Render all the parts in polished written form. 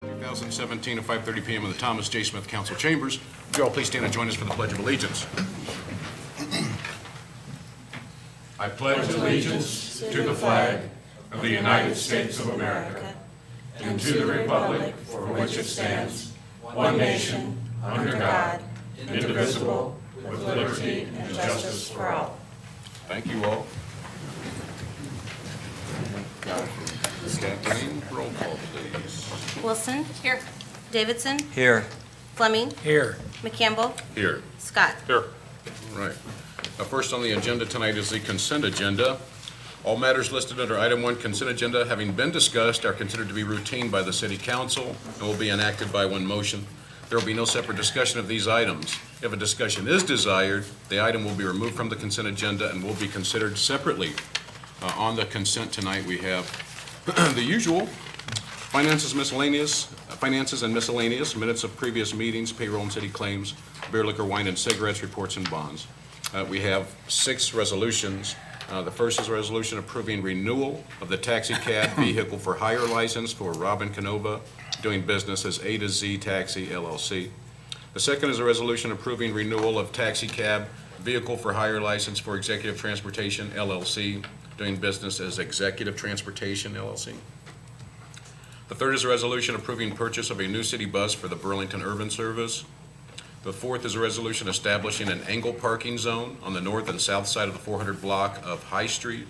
2017 at 5:30 p.m. in the Thomas J. Smith Council Chambers. Would you all please stand and join us for the Pledge of Allegiance? I pledge allegiance to the flag of the United States of America and to the republic for which it stands, one nation, under God, indivisible, with liberty and justice for all. Thank you all. Kathleen, roll call, please. Wilson. Here. Davidson. Here. Fleming. Here. McCampbell. Here. Scott. Here. All right. First on the agenda tonight is the consent agenda. All matters listed under item 1 consent agenda having been discussed are considered to be routine by the City Council and will be enacted by one motion. There will be no separate discussion of these items. If a discussion is desired, the item will be removed from the consent agenda and will be considered separately. On the consent tonight, we have the usual finances and miscellaneous, minutes of previous meetings, payroll and city claims, beer, liquor, wine, and cigarettes, reports, and bonds. We have 6 resolutions. The first is a resolution approving renewal of the taxi cab vehicle for hire license for Robin Canova, doing business as A to Z Taxi LLC. The second is a resolution approving renewal of taxi cab vehicle for hire license for Executive Transportation LLC, doing business as Executive Transportation LLC. The third is a resolution approving purchase of a new city bus for the Burlington Urban Service. The fourth is a resolution establishing an angle parking zone on the north and south side of the 400 block of High Street.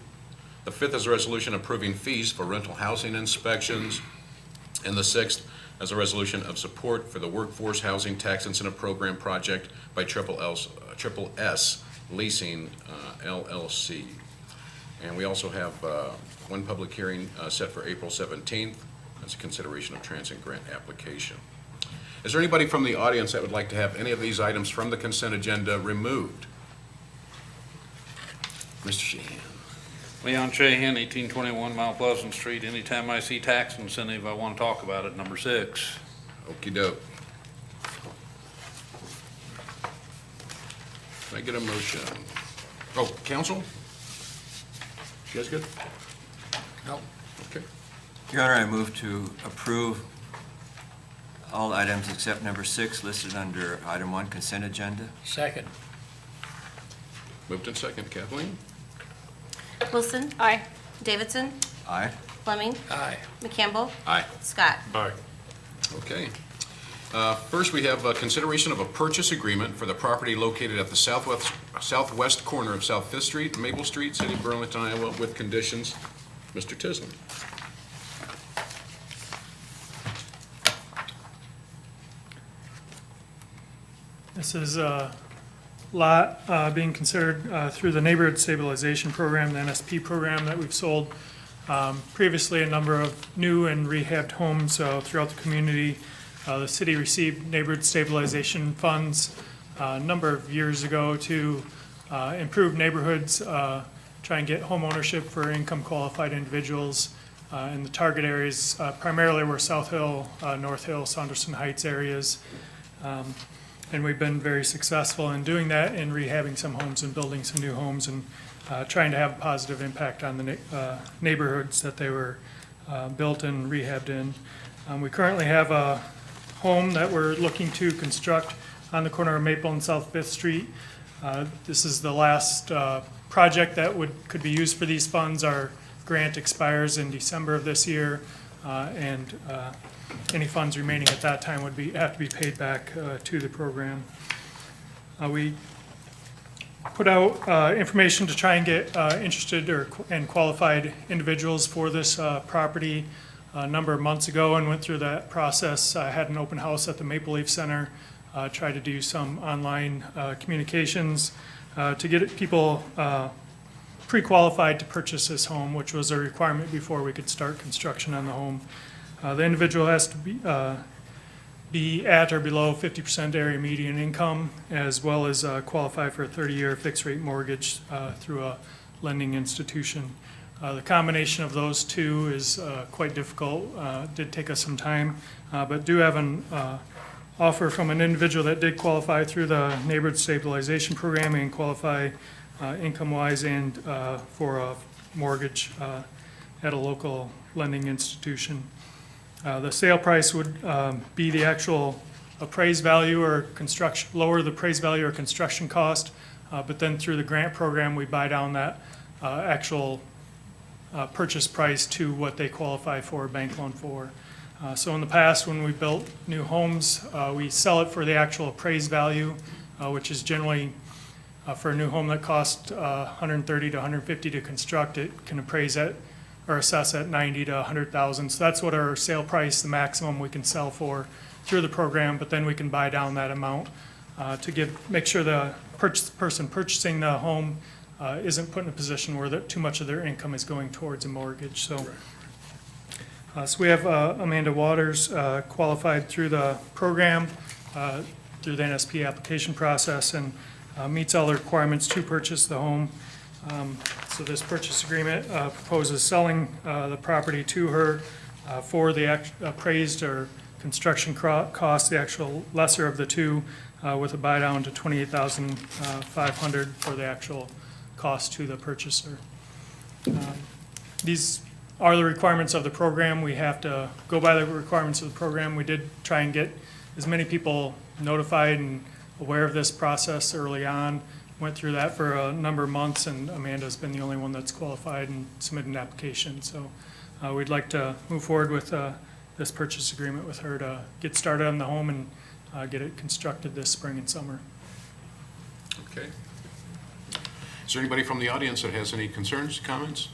The fifth is a resolution approving fees for rental housing inspections. And the sixth is a resolution of support for the Workforce Housing Tax Incentive Program project by Triple S Leasing LLC. And we also have one public hearing set for April 17th. That's a consideration of transit grant application. Is there anybody from the audience that would like to have any of these items from the consent agenda removed? Mr. Sheehan. Leon Shahan, 1821 Mount Pleasant Street. Anytime I see tax incentive, I want to talk about it. Number 6. Okey doke. Can I get a motion? Oh, council? You guys good? No. Okay. Your Honor, I move to approve all items except number 6 listed under item 1 consent agenda. Second. Moved in second. Kathleen? Wilson. Aye. Davidson. Aye. Fleming. Aye. McCampbell. Aye. Scott. Aye. Okay. First, we have consideration of a purchase agreement for the property located at the southwest corner of South 5th Street, Maple Street, City of Burlington, Iowa, with conditions. Mr. Tisland. This is a lot being considered through the Neighborhood Stabilization Program, the NSP program that we've sold previously a number of new and rehabbed homes throughout the community. The city received neighborhood stabilization funds a number of years ago to improve neighborhoods, try and get home ownership for income qualified individuals. And the target areas primarily were South Hill, North Hill, Saunderson Heights areas. And we've been very successful in doing that, in rehabbing some homes and building some new homes and trying to have a positive impact on the neighborhoods that they were built and rehabbed in. We currently have a home that we're looking to construct on the corner of Maple and South 5th Street. This is the last project that could be used for these funds. Our grant expires in December of this year, and any funds remaining at that time would have to be paid back to the program. We put out information to try and get interested and qualified individuals for this property a number of months ago, and went through that process. I had an open house at the Maple Leaf Center, tried to do some online communications to get people pre-qualified to purchase this home, which was a requirement before we could start construction on the home. The individual has to be at or below 50% area median income, as well as qualify for a 30-year fixed-rate mortgage through a lending institution. The combination of those two is quite difficult. Did take us some time, but do have an offer from an individual that did qualify through the Neighborhood Stabilization Program and qualify income-wise and for a mortgage at a local lending institution. The sale price would be the actual appraised value or construction, lower the appraised value or construction cost, but then through the grant program, we buy down that actual purchase price to what they qualify for a bank loan for. So in the past, when we built new homes, we sell it for the actual appraised value, which is generally for a new home that costs $130 to $150 to construct, it can appraise at or assess at $90,000 to $100,000. So that's what our sale price, the maximum we can sell for through the program, but then we can buy down that amount to make sure the person purchasing the home isn't put in a position where too much of their income is going towards a mortgage. So we have Amanda Waters qualified through the program, through the NSP application process, and meets all the requirements to purchase the home. So this purchase agreement proposes selling the property to her for the appraised or construction cost, the actual lesser of the two, with a buy down to $28,500 for the actual cost to the purchaser. These are the requirements of the program. We have to go by the requirements of the program. We did try and get as many people notified and aware of this process early on. Went through that for a number of months, and Amanda's been the only one that's qualified and submitted an application. So we'd like to move forward with this purchase agreement with her to get started on the home and get it constructed this spring and summer. Okay. Is there anybody from the audience that has any concerns, comments?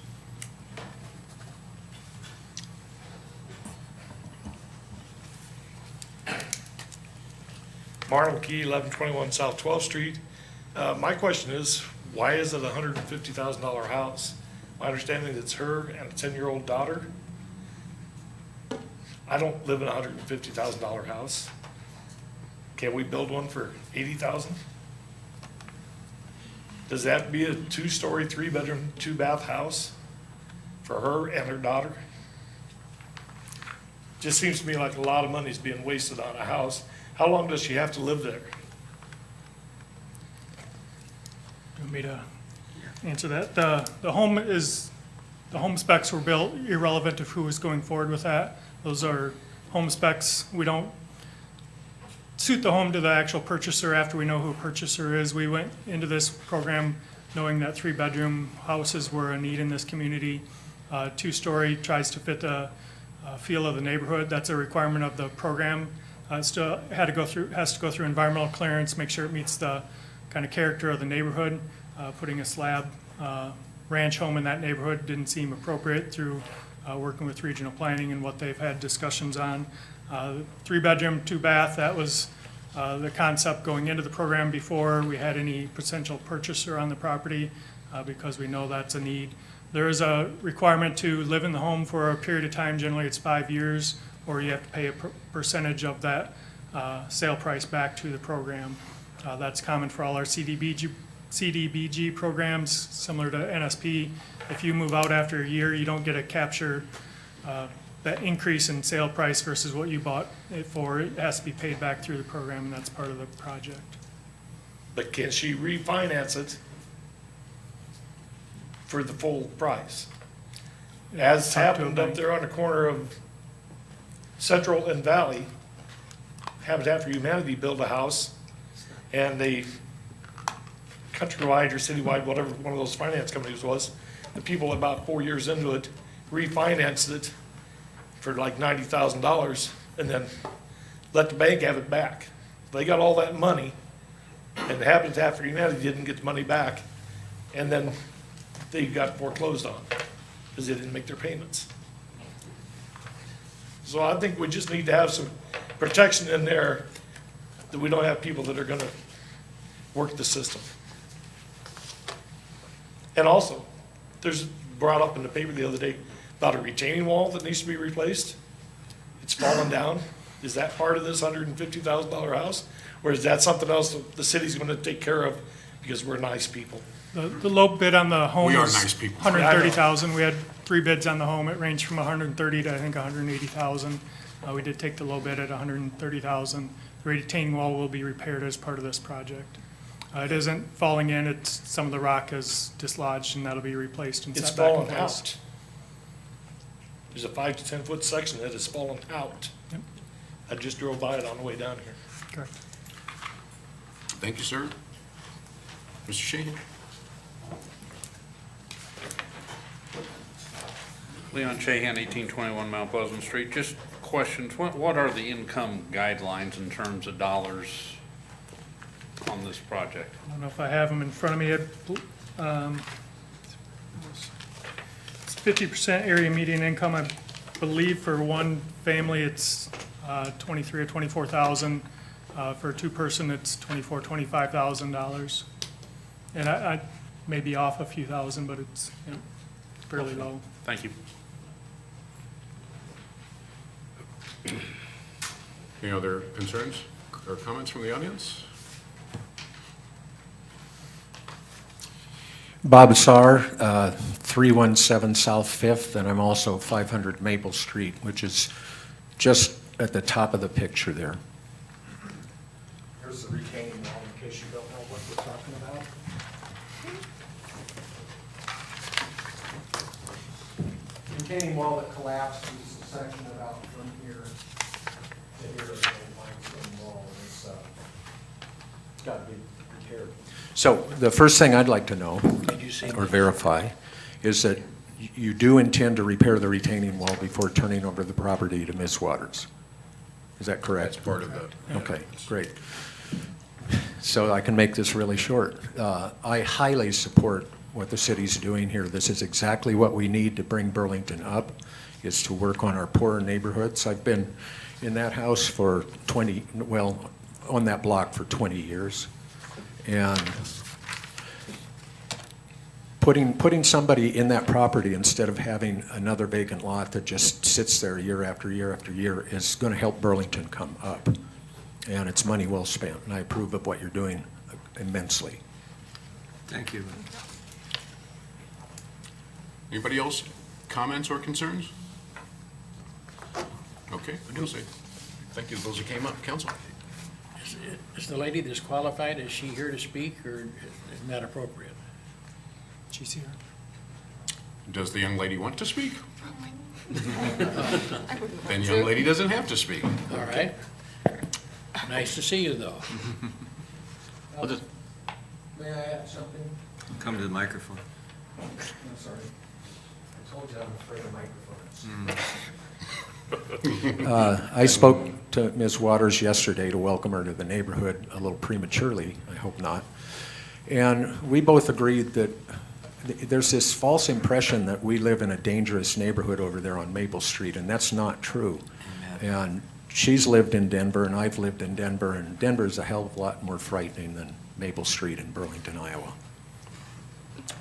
Marnell Key, 1121 South 12th Street. My question is, why is it a $150,000 house? My understanding is it's her and a 10-year-old daughter. I don't live in a $150,000 house. Can we build one for $80,000? Does that have to be a 2-story, 3-bedroom, 2-bath house for her and her daughter? Just seems to me like a lot of money is being wasted on a house. How long does she have to live there? You want me to answer that? The home specs were built irrelevant of who was going forward with that. Those are home specs. We don't suit the home to the actual purchaser after we know who a purchaser is. We went into this program knowing that 3-bedroom houses were a need in this community. 2-story tries to fit the feel of the neighborhood. That's a requirement of the program. Still has to go through environmental clearance, make sure it meets the kind of character of the neighborhood. Putting a slab ranch home in that neighborhood didn't seem appropriate through working with regional planning and what they've had discussions on. 3-bedroom, 2-bath, that was the concept going into the program before we had any potential purchaser on the property because we know that's a need. There is a requirement to live in the home for a period of time, generally it's 5 years, or you have to pay a percentage of that sale price back to the program. That's common for all our CDBG programs, similar to NSP. If you move out after a year, you don't get to capture that increase in sale price versus what you bought it for. It has to be paid back through the program, and that's part of the project. But can she refinance it for the full price? As Talk to a happened up bank. there on the corner of Central and Valley, Habitat for Humanity built a house, and they, Countrywide or Citywide, whatever one of those finance companies was, the people about 4 years into it refinanced it for like $90,000 and then let the bank have it back. They got all that money, and the Habitat for Humanity didn't get the money back, and then they got foreclosed on because they didn't make their payments. So I think we just need to have some protection in there that we don't have people that are gonna work the system. And also, there's brought up in the paper the other day about a retaining wall that needs to be replaced. It's fallen down. Is that part of this $150,000 house? Or is that something else that the city's gonna take care of because we're nice people? The low bid on the home We are was nice people. $130,000. We had 3 bids on the home. It ranged from $130,000 to I think $180,000. We did take the low bid at $130,000. The retaining wall will be repaired as part of this project. It isn't falling in. It's some of the rock is dislodged and that'll be replaced and It's set back in fallen place. out. there's a 5 to 10 foot section that has fallen out. Yep. I just drove by it on the way down here. Correct. Thank you, sir. Mr. Sheehan? Leon Chahan, 1821 Mount Pleasant Street. Just questions, what are the income guidelines in terms of dollars on this project? I don't know if I have them in front of me. It's 50% area median income, I believe, for one family, it's 23 or 24,000. For a two-person, it's $25,000. And I may be off a few thousand, but it's, you know, fairly low. Thank you. Any other concerns or comments from the audience? Bob Saar, 317 South Fifth, and I'm also 500 Maple Street, which is just at the top of the picture there. Here's the retaining wall, in case you don't know what we're talking about. Retaining wall that collapsed is a section about from here to here, the limestone wall, and it's got to be repaired. So the first thing I'd like to know, or verify, is that you do intend to repair the retaining wall before turning over the property to Ms. Waters. Is that correct? That's part of that. Okay, great. So I can make this really short. I highly support what the city's doing here. This is exactly what we need to bring Burlington up, is to work on our poorer neighborhoods. I've been in that house for on that block for 20 years. And putting somebody in that property instead of having another vacant lot that just sits there year after year after year is going to help Burlington come up. And it's money well spent, and I approve of what you're doing immensely. Thank you. Anybody else? Comments or concerns? Okay, we'll see. Thank you to those who came up. Council? Is the lady disqualified? Is she here to speak, or isn't that appropriate? She's here. Does the young lady want to speak? Then young lady doesn't have to speak. All right. Nice to see you, though. May I add something? Come to the microphone. I'm sorry. I told you I'm afraid of microphones. I spoke to Ms. Waters yesterday to welcome her to the neighborhood, a little prematurely, I hope not. And we both agreed that there's this false impression that we live in a dangerous neighborhood over there on Maple Street, and that's not true. And she's lived in Denver, and I've lived in Denver, and Denver's a hell of a lot more frightening than Maple Street in Burlington, Iowa.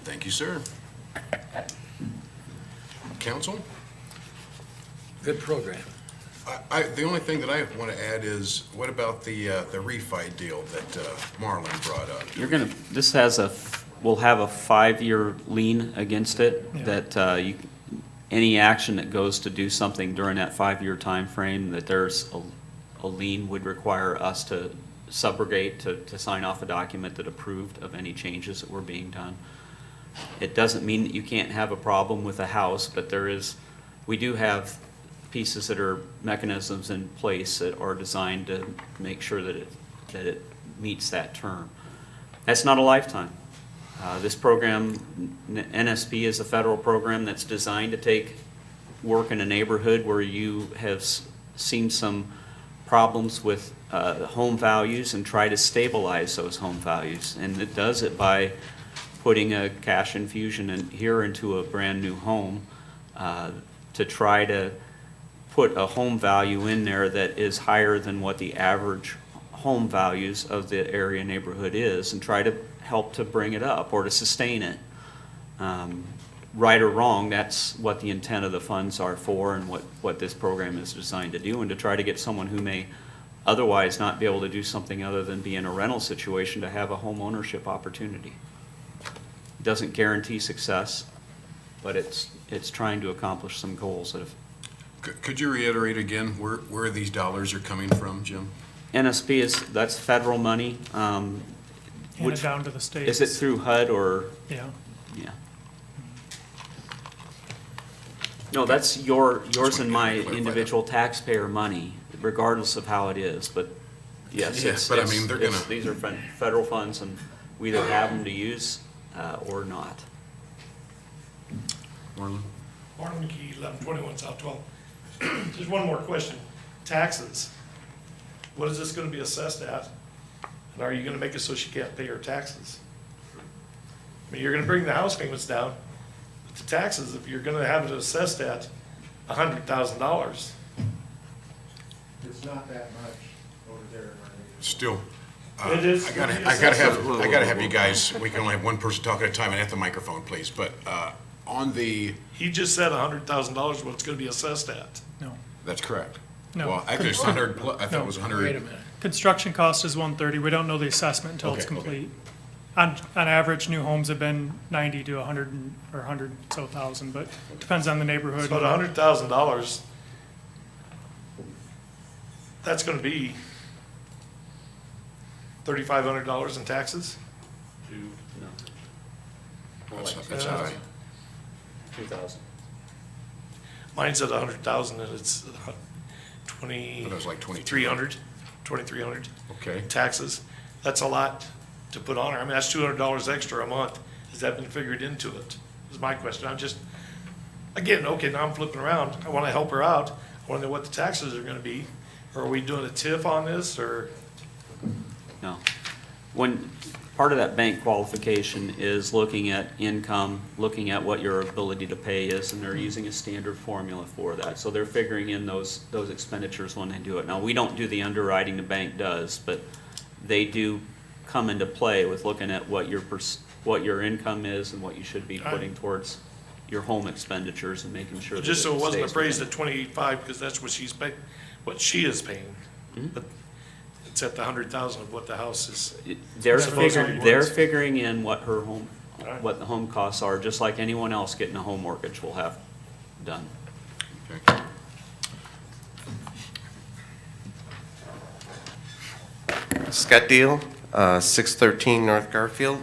Thank you, sir. Council? Good program. The only thing that I want to add is, what about the refi deal that Marlon brought up? We'll have a 5-year lien against it, Yeah. that any action that goes to do something during that 5-year time frame, that there's a lien would require us to subrogate, to sign off a document that approved of any changes that were being done. It doesn't mean that you can't have a problem with a house, but we do have pieces that are mechanisms in place that are designed to make sure that it meets that term. That's not a lifetime. This program, NSP, is a federal program that's designed to take work in a neighborhood where you have seen some problems with home values and try to stabilize those home values. And it does it by putting a cash infusion into a brand new home to try to put a home value in there that is higher than what the average home values of the area neighborhood is, and try to help to bring it up or to sustain it. Right or wrong, that's what the intent of the funds are for, and what this program is designed to do, and to try to get someone who may otherwise not be able to do something other than be in a rental situation to have a home ownership opportunity. It doesn't guarantee success, but it's trying to accomplish some goals that have. Could you reiterate again where these dollars are coming from, Jim? NSP that's federal money. Handed down to the states. Is it through HUD or? Yeah. Yeah. No, that's yours and my clarify that. individual taxpayer money, regardless of how it is, but yes, Yeah, it's, but I mean, they're gonna- these are federal funds and we either have them to use, or not. Marlon? Martin McKee, 1121 South 12. Just one more question. Taxes. What is this gonna be assessed at? And are you gonna make it so she can't pay her taxes? I mean, you're gonna bring the house payments down, but the taxes, if you're gonna have it assessed at $100,000. It's not that much over there. Still. It is. I gotta have you guys, we can only have one person talk at a time and at the microphone, please, but, on the, He just said $100,000 what it's gonna be assessed at. No. that's correct. No. Well, actually, it's 100, I thought it was 100. Wait a minute. Construction cost is 130. We don't know the assessment until it's Okay, okay. complete. On average, new homes have been 90 to 100 or 100 so thousand, but depends on the neighborhood. So at $100,000, that's gonna be $3,500 in taxes? That's high. 2,000. Mine's at 100,000 and it's But it was like 2,300, 2,300 Okay. taxes. That's a lot to put on her. I mean, that's $200 extra a month. Has that been figured into it? Is my question. I'm just, again, okay, now I'm flipping around. I wanna help her out. I wanna know what the taxes are gonna be. Or are we doing a TIF on this or? No. When, part of that bank qualification is looking at income, looking at what your ability to pay is, and they're using a standard formula for that. So they're figuring in those expenditures when they do it. Now, we don't do the underwriting, the bank does, but they do come into play with looking at what your income is and what you should be putting towards your home expenditures and making sure that Just so it wasn't stays appraised within. at 28.5, because that's what she's paying, what she is paying. But it's at the 100,000 of what the house is. They're Supposedly figuring, was. they're figuring in what her home, Alright. what the home costs are, just like anyone else getting a home mortgage will have done. Okay. Scott Deal, 613 North Garfield.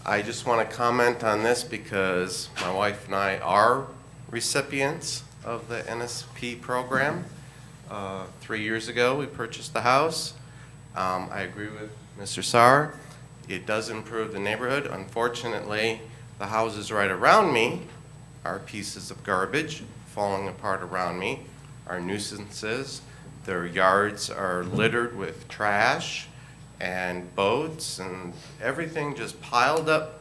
I just want to comment on this because my wife and I are recipients of the NSP program. 3 years ago, we purchased the house. I agree with Mr. Saar. It does improve the neighborhood. Unfortunately, the houses right around me are pieces of garbage falling apart around me, are nuisances. Their yards are littered with trash and boats and everything just piled up.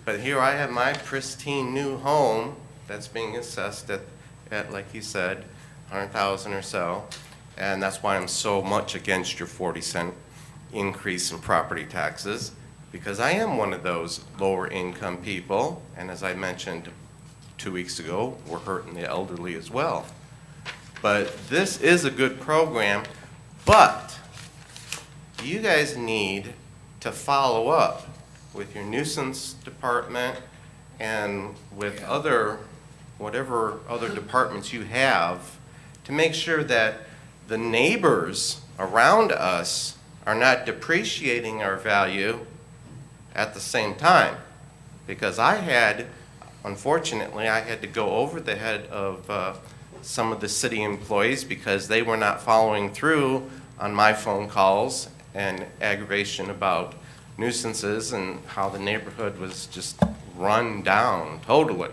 But here I have my pristine new home that's being assessed at like he said, 100,000 or so. And that's why I'm so much against your 40-cent increase in property taxes, because I am one of those lower income people. And as I mentioned 2 weeks ago, we're hurting the elderly as well. But this is a good program, but you guys need to follow up with your nuisance department and with whatever other departments you have to make sure that the neighbors around us are not depreciating our value at the same time. Because unfortunately, I had to go over the head of some of the city employees because they were not following through on my phone calls and aggravation about nuisances and how the neighborhood was just run down totally.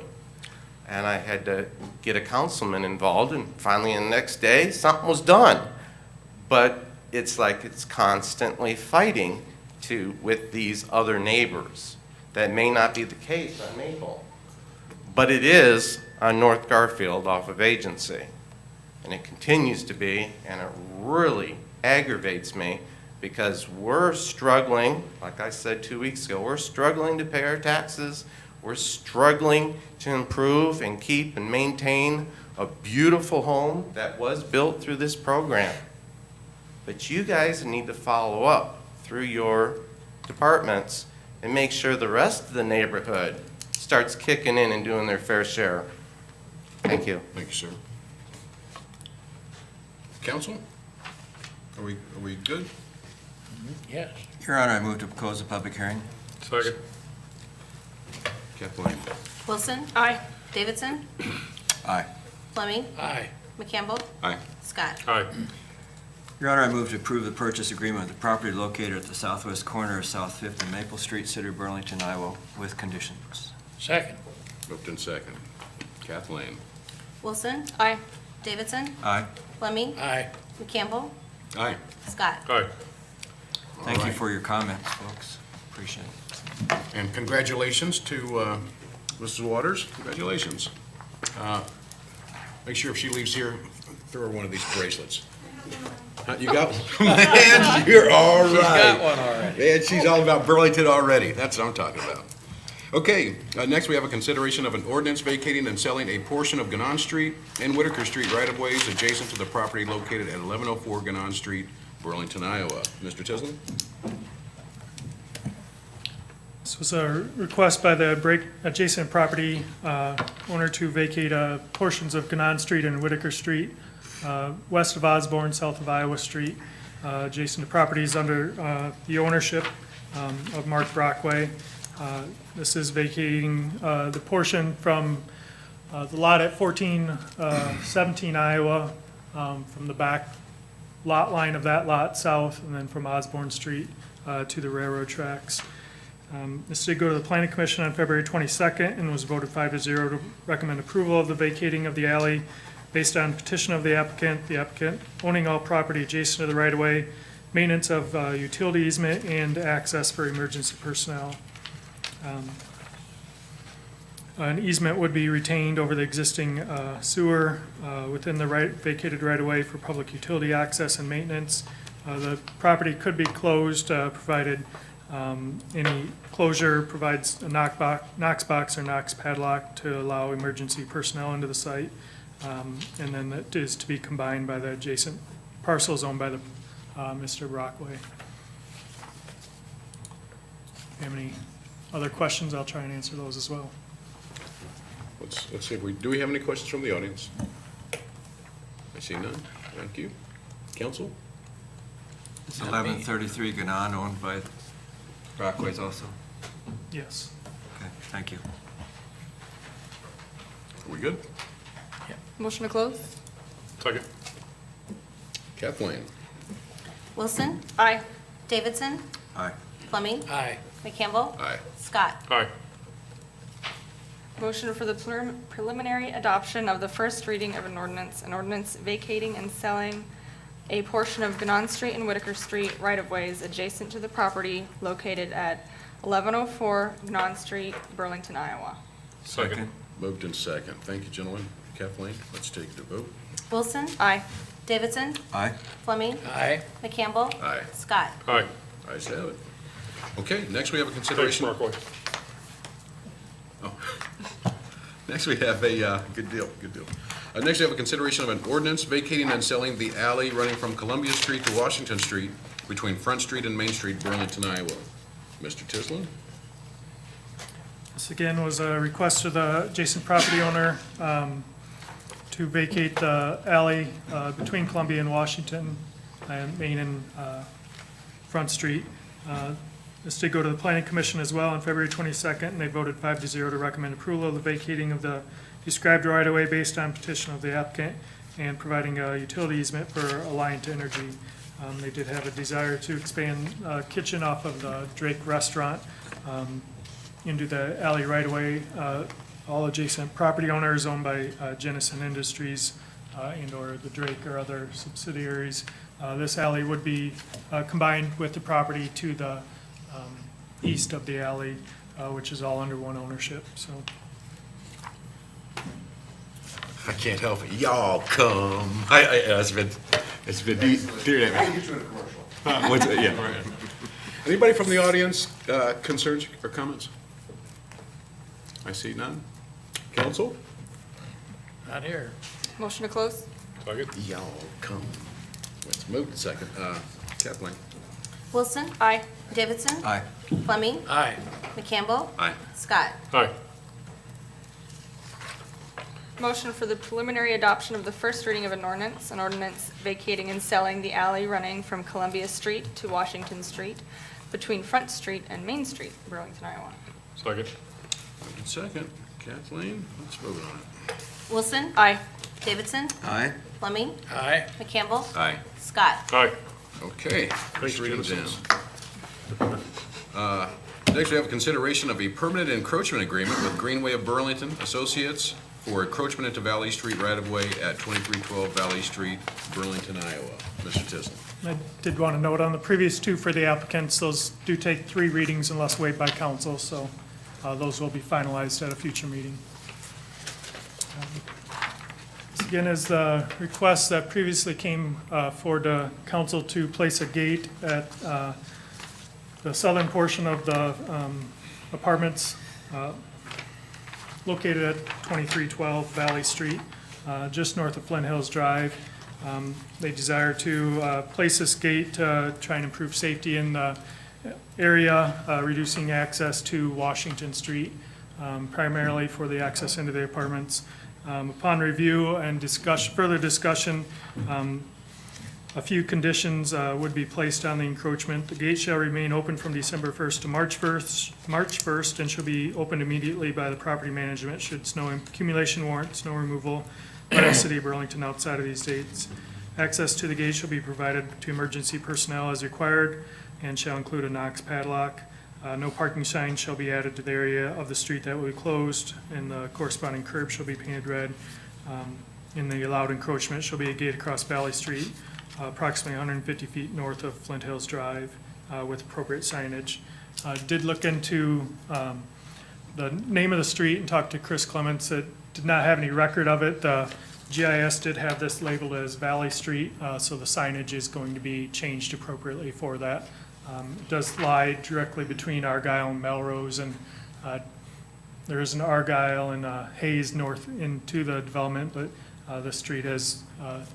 And I had to get a councilman involved, and finally the next day, something was done. But it's like it's constantly fighting with these other neighbors. That may not be the case on Maple, but it is on North Garfield off of Agency. And it continues to be, and it really aggravates me because we're struggling, like I said 2 weeks ago, we're struggling to pay our taxes. We're struggling to improve and keep and maintain a beautiful home that was built through this program. But you guys need to follow up through your departments and make sure the rest of the neighborhood starts kicking in and doing their fair share. Thank you. Thank you, sir. Council? Are we good? Yes. Your Honor, I move to close the public hearing. Second. Kathleen? Wilson. Aye. Davidson. Aye. Fleming, Aye. McCampbell, Aye. Scott. Aye. Your Honor, I move to approve the purchase agreement with the property located at the southwest corner of South Fifth and Maple Street, City of Burlington, Iowa, with conditions. Second. Moved in second. Kathleen? Wilson, Aye. Davidson, Aye. Fleming, Aye. McCampbell, Aye. Scott. Aye. Thank you right. for your comments, folks. Appreciate it. And congratulations to Mrs. Waters. Congratulations. Make sure if she leaves here, throw her one of these bracelets. You got one? Man, you're all right. She's got one already. Man, she's all about Burlington already. That's what I'm talking about. Okay, next we have a consideration of an ordinance vacating and selling a portion of Gannon Street and Whitaker Street right-of-ways adjacent to the property located at 1104 Gannon Street, Burlington, Iowa. Mr. Tisland? This was a request by the adjacent property owner to vacate portions of Gannon Street and Whitaker Street, west of Osborne, south of Iowa Street, adjacent to properties under the ownership of Mark Brockway. This is vacating the portion from the lot at 1417 Iowa, from the back lot line of that lot south, and then from Osborne Street to the railroad tracks. This did go to the Planning Commission on February 22nd and was voted 5-0 to recommend approval of the vacating of the alley based on petition of the applicant owning all property adjacent to the right-of-way, maintenance of utility easement, and access for emergency personnel. An easement would be retained over the existing sewer within the vacated right-of-way for public utility access and maintenance. The property could be closed, provided any closure provides a Knox box or Knox padlock to allow emergency personnel into the site. And then that is to be combined by the adjacent parcels owned by the Mr. Brockway. If you have any other questions, I'll try and answer those as well. Let's see, do we have any questions from the audience? I see none. Thank you. Council? It's 1133 Gannon, owned by Brockways also. Yes. Okay, thank you. Are we good? Motion to close? Second. Kathleen? Wilson, Aye. Davidson, Aye. Fleming, Aye. McCampbell, Aye. Scott. Aye. Motion for the preliminary adoption of the first reading of an ordinance vacating and selling a portion of Gannon Street and Whitaker Street right-of-ways adjacent to the property located at 1104 Gannon Street, Burlington, Iowa. Second. Moved in second. Thank you, gentlemen. Kathleen, let's take the vote. Wilson, Aye. Davidson, Aye. Fleming, Aye. McCampbell, Aye. Scott. Aye. Ayes have it. Okay, next we have a Thanks, consideration. Markway. Oh. Next, we have a, good deal. Next, we have a consideration of an ordinance vacating and selling the alley running from Columbia Street to Washington Street between Front Street and Main Street, Burlington, Iowa. Mr. Tisland? This again was a request of the adjacent property owner to vacate the alley between Columbia and Washington, and Main and Front Street. This did go to the Planning Commission as well on February 22nd, and they voted 5-0 to recommend approval of the vacating of the described right-of-way based on petition of the applicant and providing a utility easement for Alliant Energy. They did have a desire to expand kitchen off of the Drake Restaurant into the alley right-of-way. All adjacent property owners owned by Jennison Industries and/or the Drake or other subsidiaries. This alley would be combined with the property to the east of the alley, which is all under one ownership, so. I can't help it. Y'all come. It's been dear to me. Anybody from the audience, concerns or comments? I see none. Council? Not here. Motion to close? Second. Y'all come. Let's move to second. Kathleen? Wilson, Aye. Davidson, Aye. Fleming, Aye. McCampbell, Aye. Scott. Aye. Motion for the preliminary adoption of the first reading of an ordinance vacating and selling the alley running from Columbia Street to Washington Street between Front Street and Main Street, Burlington, Iowa. Second. Moved in second. Kathleen, let's vote on it. Wilson. Aye. Davidson. Aye. Fleming. Aye. McCampbell. Aye. Scott. Aye. Okay. First you, reading Genesis. down. Next, we have consideration of a permanent encroachment agreement with Greenway of Burlington Associates for encroachment into Valley Street right-of-way at 2312 Valley Street, Burlington, Iowa. Mr. Tisland. I did want to note on the previous two for the applicants, those do take 3 readings unless waived by council, so those will be finalized at a future meeting. This again is the request that previously came for the council to place a gate at the southern portion of the apartments located at 2312 Valley Street, just north of Flint Hills Drive. They desire to place this gate to try and improve safety in the area, reducing access to Washington Street, primarily for the access into the apartments. Upon review and further discussion, a few conditions would be placed on the encroachment. The gate shall remain open from December 1st to March 1st, and shall be opened immediately by the property management should snow accumulation warrant snow removal by the city of Burlington outside of these dates. Access to the gate shall be provided to emergency personnel as required and shall include a Knox padlock. No parking signs shall be added to the area of the street that will be closed, and the corresponding curb shall be painted red. In the allowed encroachment shall be a gate across Valley Street, approximately 150 feet north of Flint Hills Drive, with appropriate signage. Did look into the name of the street and talked to Chris Clements. That did not have any record of it. GIS did have this labeled as Valley Street, so the signage is going to be changed appropriately for that. It does lie directly between Argyle and Melrose, and there is an Argyle and Hayes north into the development, but the street has,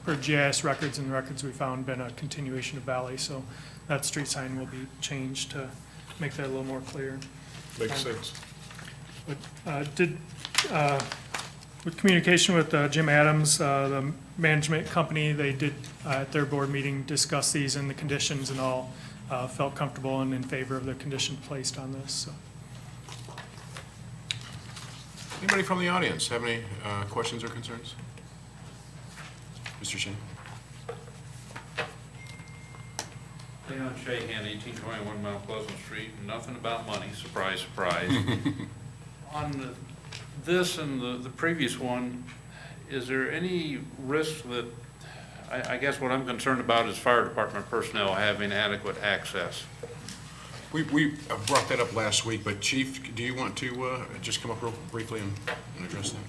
per GIS records and the records we found, been a continuation of Valley, so that street sign will be changed to make that a little more clear. Makes sense. But with communication with Jim Adams, the management company, they did at their board meeting discuss these and the conditions and all, felt comfortable and in favor of the condition placed on this. So. Anybody from the audience have any questions or concerns? Mr. Shane? Leon Shahan, 1821 Mount Pleasant Street. Nothing about money, surprise, surprise. On this and the previous one, is there any risk that, I guess what I'm concerned about is fire department personnel having adequate access? We brought that up last week, but Chief, do you want to just come up real briefly and address that?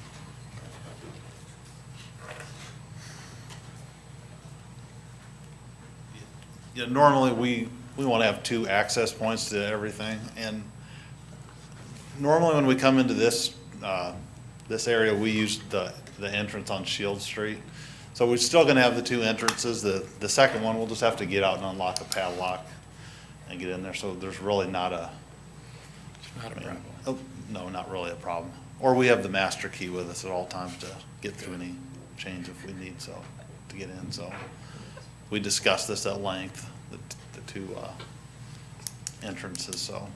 Yeah, normally we want to have 2 access points to everything, and normally when we come into this area, we use the entrance on Shield Street. So we're still gonna have the 2 entrances. The second one, we'll just have to get out and unlock a padlock and get in there, so there's really not a. It's not a problem. Oh, no, not really a problem. Or we have the master key with us at all times to get through any change if we need so, to get in, so. We discussed this at length, the 2 entrances, so.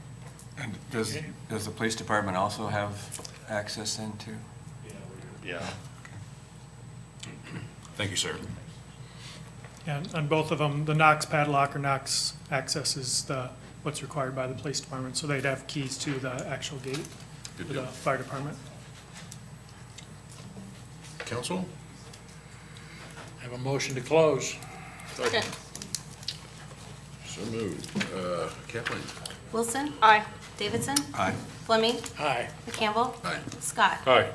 And does the police department also have access into? Yeah. Thank you, sir. And on both of them, the Knox padlock or Knox access is what's required by the police department, so they'd have keys to the actual gate Good for deal. the fire department. Council? Have a motion to close. Second. So moved. Kathleen? Wilson. Aye. Davidson. Aye. Fleming. Aye. McCampbell. Aye. Scott. Aye.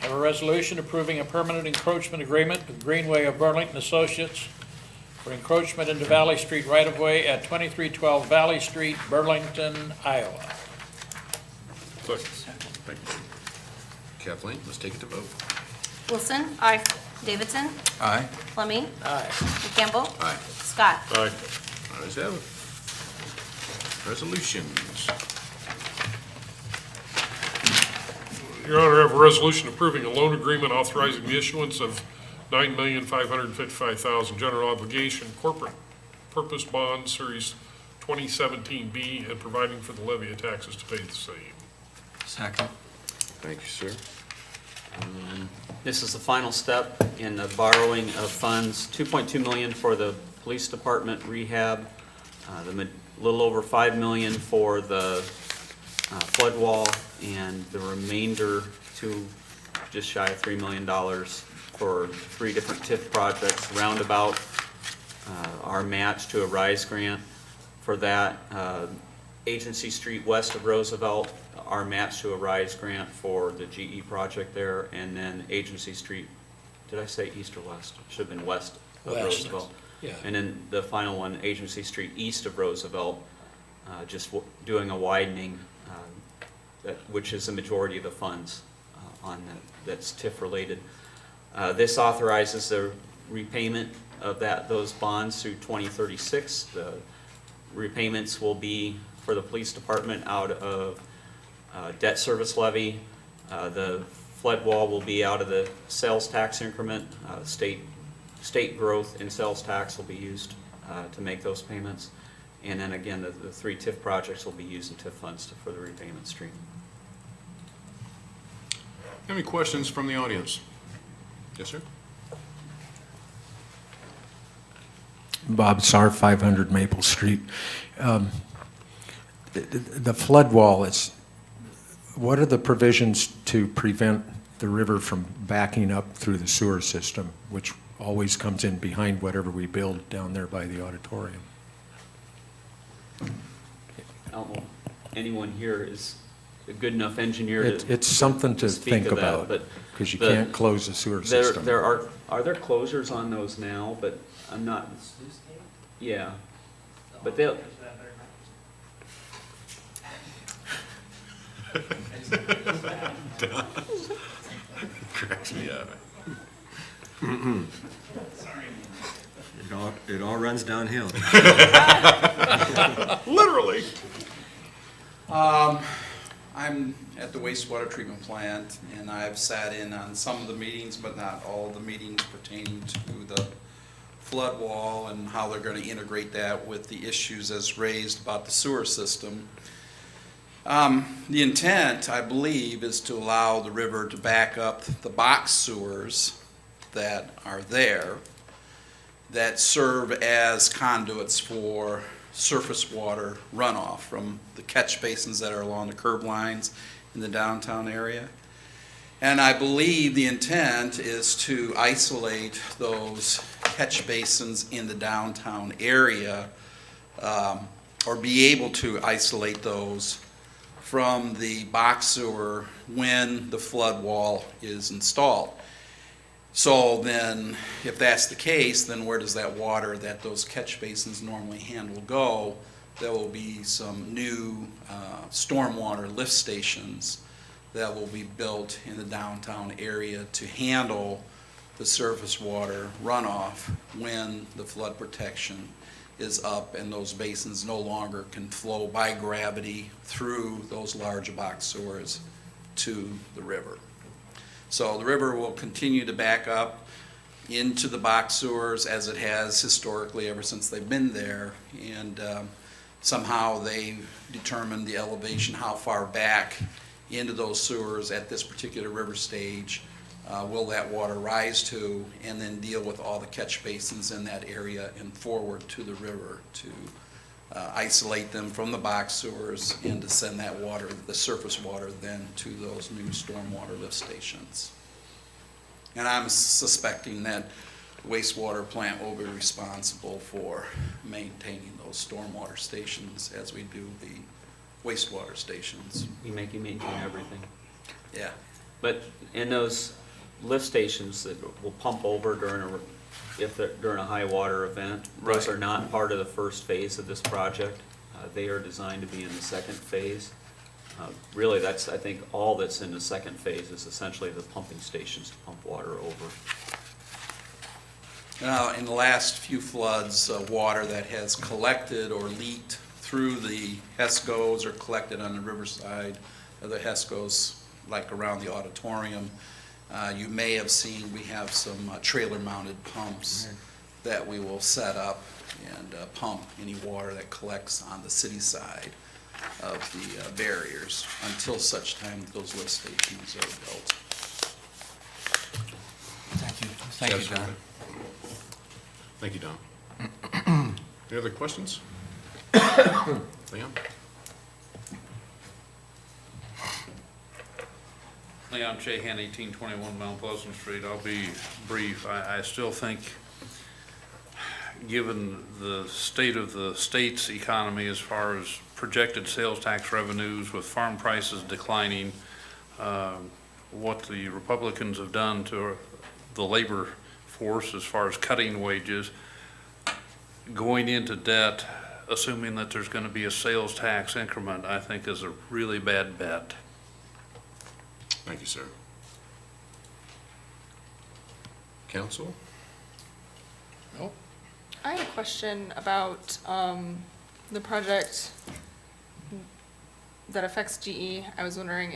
Have a resolution approving a permanent encroachment agreement with Greenway of Burlington Associates for encroachment into Valley Street right-of-way at 2312 Valley Street, Burlington, Iowa. Thank you. Kathleen, let's take it to vote. Wilson. Aye. Davidson. Aye. Fleming. Aye. McCampbell. Aye. Scott. Aye. Ayes have it. Resolutions. Your Honor, I have a resolution approving a loan agreement authorizing the issuance of $9,555,000 general obligation corporate purpose bond series 2017B and providing for the levy of taxes to pay the same. Second. Thank you, sir. And this is the final step in the borrowing of funds, $2.2 million for the police department rehab, little over $5 million for the flood wall, and the remainder to just shy of $3 million for 3 different TIF projects, roundabout, our match to a RISE grant for that, Agency Street west of Roosevelt, our match to a RISE grant for the GE project there, and then Agency Street, did I say east or west? Should have been west of West. Roosevelt. Yeah. And then the final one, Agency Street east of Roosevelt, doing a widening, which is the majority of the funds on that's TIF related. This authorizes the repayment of those bonds through 2036. The repayments will be for the police department out of debt service levy. The flood wall will be out of the sales tax increment. State growth in sales tax will be used to make those payments. And then again, the 3 TIF projects will be using TIF funds for the repayment stream. Any questions from the audience? Yes, sir? Bob Sarr, 500 Maple Street. The flood wall what are the provisions to prevent the river from backing up through the sewer system, which always comes in behind whatever we build down there by the auditorium? I don't know, anyone here is a good enough engineer to It's something to speak think of that, about, but because you the- can't close the sewer system. There are there closures on those now, but I'm not, yeah, but they'll, Cracks me up. It all runs downhill. Literally. I'm at the wastewater treatment plant, and I've sat in on some of the meetings, but not all of the meetings pertaining to the flood wall and how they're going to integrate that with the issues as raised about the sewer system. The intent, I believe, is to allow the river to back up the box sewers that are there that serve as conduits for surface water runoff from the catch basins that are along the curb lines in the downtown area. And I believe the intent is to isolate those catch basins in the downtown area, or be able to isolate those from the box sewer when the flood wall is installed. So then, if that's the case, then where does that water that those catch basins normally handle go? There will be some new stormwater lift stations that will be built in the downtown area to handle the surface water runoff when the flood protection is up and those basins no longer can flow by gravity through those large box sewers to the river. So the river will continue to back up into the box sewers as it has historically ever since they've been there, and somehow they determined the elevation, how far back into those sewers at this particular river stage will that water rise to, and then deal with all the catch basins in that area and forward to the river to isolate them from the box sewers and to send that water, the surface water, then to those new stormwater lift stations. And I'm suspecting that the wastewater plant will be responsible for maintaining those stormwater stations as we do the wastewater stations. you maintain everything. Yeah. But in those lift stations that will pump over during a high water event, those Right. are not part of the first phase of this project. They are designed to be in the second phase. Really, that's, I think, all that's in the second phase is essentially the pumping stations to pump water over. Now, in the last few floods, water that has collected or leaked through the HESCOs or collected on the riverside of the HESCOs, like around the auditorium, you may have seen we have some trailer-mounted pumps that we will set up and pump any water that collects on the city side of the barriers until such time that those lift stations are built. Thank you, Don. Thank you, Don. Any other questions? Leon? Leon Chahan, 1821 Mount Pleasant Street. I'll be brief. I still think, given the state of the state's economy as far as projected sales tax revenues with farm prices declining, what the Republicans have done to the labor force as far as cutting wages, going into debt, assuming that there's going to be a sales tax increment, I think is a really bad bet. Thank you, sir. Council? I had a question about the project that affects GE. I was wondering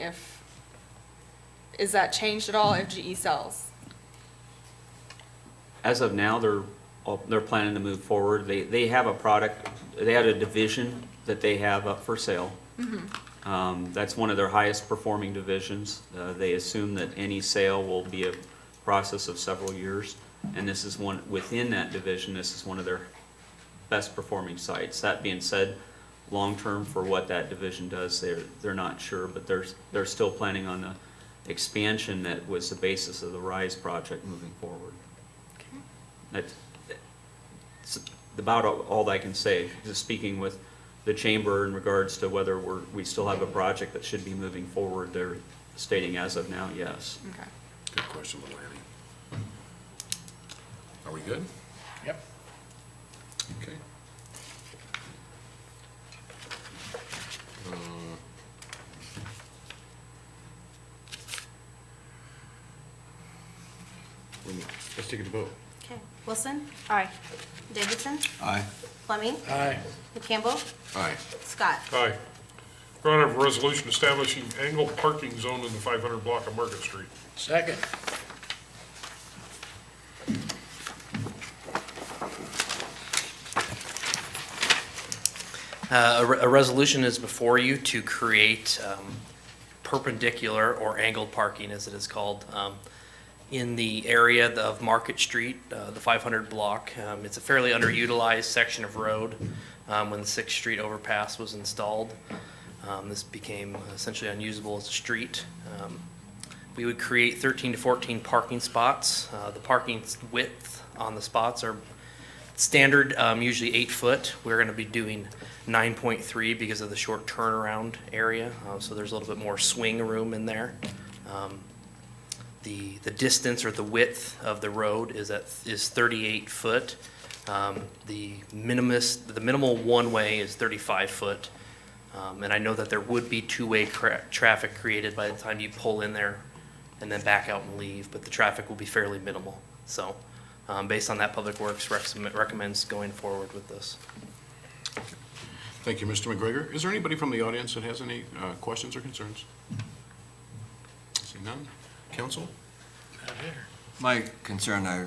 is that changed at all if GE sells? As of now, they're planning to move forward. They have a product, they had a division that they have up for sale. That's one of their highest performing divisions. They assume that any sale will be a process of several years. And this is one, within that division, this is one of their best performing sites. That being said, long-term for what that division does, they're not sure, but they're still planning on the expansion that was the basis of the RISE project moving forward. That's about all I can say, just speaking with the chamber in regards to whether we still have a project that should be moving forward. They're stating as of now, yes. Okay. Good question, Lanny. Are we good? Yep. Okay. Let's take it to vote. Okay. Wilson, Aye. Davidson, Aye. Fleming, Aye. McCampbell, Aye. Scott. Aye. Your Honor, I have a resolution establishing angled parking zone in the 500 block of Market Street. Second. A resolution is before you to create perpendicular or angled parking, as it is called, in the area of Market Street, the 500 block. It's a fairly underutilized section of road. When the 6th Street overpass was installed, this became essentially unusable as a street. We would create 13 to 14 parking spots. The parking width on the spots are standard, usually 8 foot. We're going to be doing 9.3 because of the short turnaround area, so there's a little bit more swing room in there. The distance or the width of the road is 38 foot. The minimal one-way is 35 foot. And I know that there would be two-way traffic created by the time you pull in there and then back out and leave, but the traffic will be fairly minimal. So, based on that, Public Works recommends going forward with this. Thank you, Mr. McGregor. Is there anybody from the audience that has any questions or concerns? See none? Council? My concern, I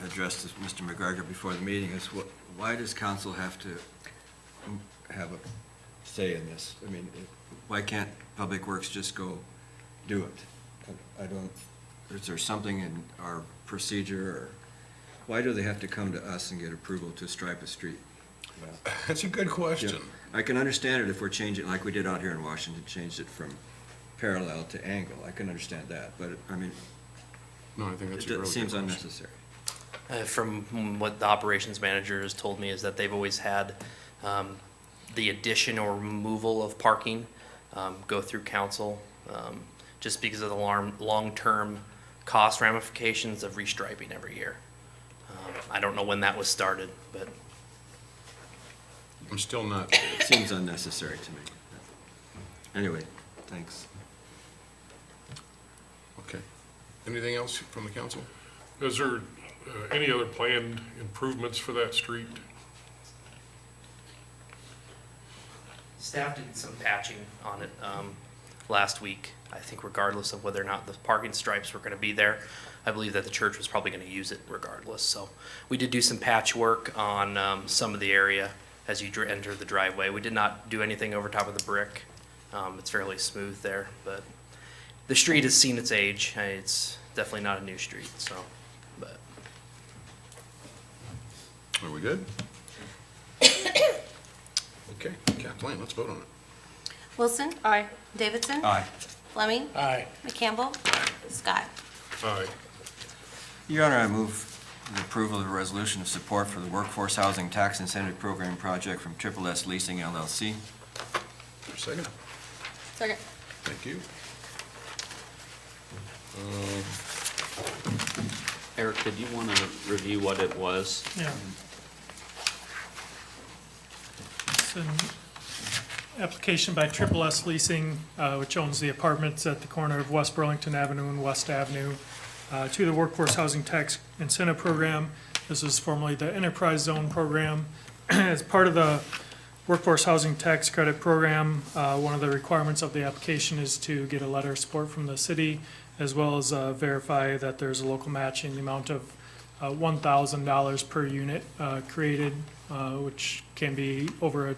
addressed to Mr. McGregor before the meeting, is why does council have to have a say in this? I mean, why can't Public Works just go do it? I don't, is there something in our procedure, or why do they have to come to us and get approval to stripe a street? That's a good question. Yeah, I can understand it if we're changing, like we did out here in Washington, changed it from parallel to angle. I can understand that, but I mean, No, I think that's a really it good seems question. unnecessary. From what the operations manager has told me is that they've always had the addition or removal of parking go through council, just because of the long-term cost ramifications of restriping every year. I don't know when that was started, but I'm still not, It seems unnecessary to me. Anyway, thanks. okay. Anything else from the council? Is there any other planned improvements for that street? staff did some patching on it last week. I think regardless of whether or not the parking stripes were going to be there, I believe that the church was probably going to use it regardless. So we did do some patch work on some of the area as you enter the driveway. We did not do anything over top of the brick. It's fairly smooth there, but the street has seen its age. It's definitely not a new street, so, but Are we good? Okay, Kathleen, let's vote on it. Wilson. Aye. Davidson. Aye. Fleming. Aye. McCampbell. Scott. Aye. Your Honor, I move the approval of a resolution of support for the Workforce Housing Tax Incentive Program project from Triple S Leasing LLC. Second. Second. Thank you. Eric, did you want to review what it was? Yeah. It's an application by Triple S Leasing, which owns the apartments at the corner of West Burlington Avenue and West Avenue, to the Workforce Housing Tax Incentive Program. This is formerly the Enterprise Zone Program. As part of the Workforce Housing Tax Credit Program, one of the requirements of the application is to get a letter of support from the city, as well as verify that there's a local match in the amount of $1,000 per unit created, which can be over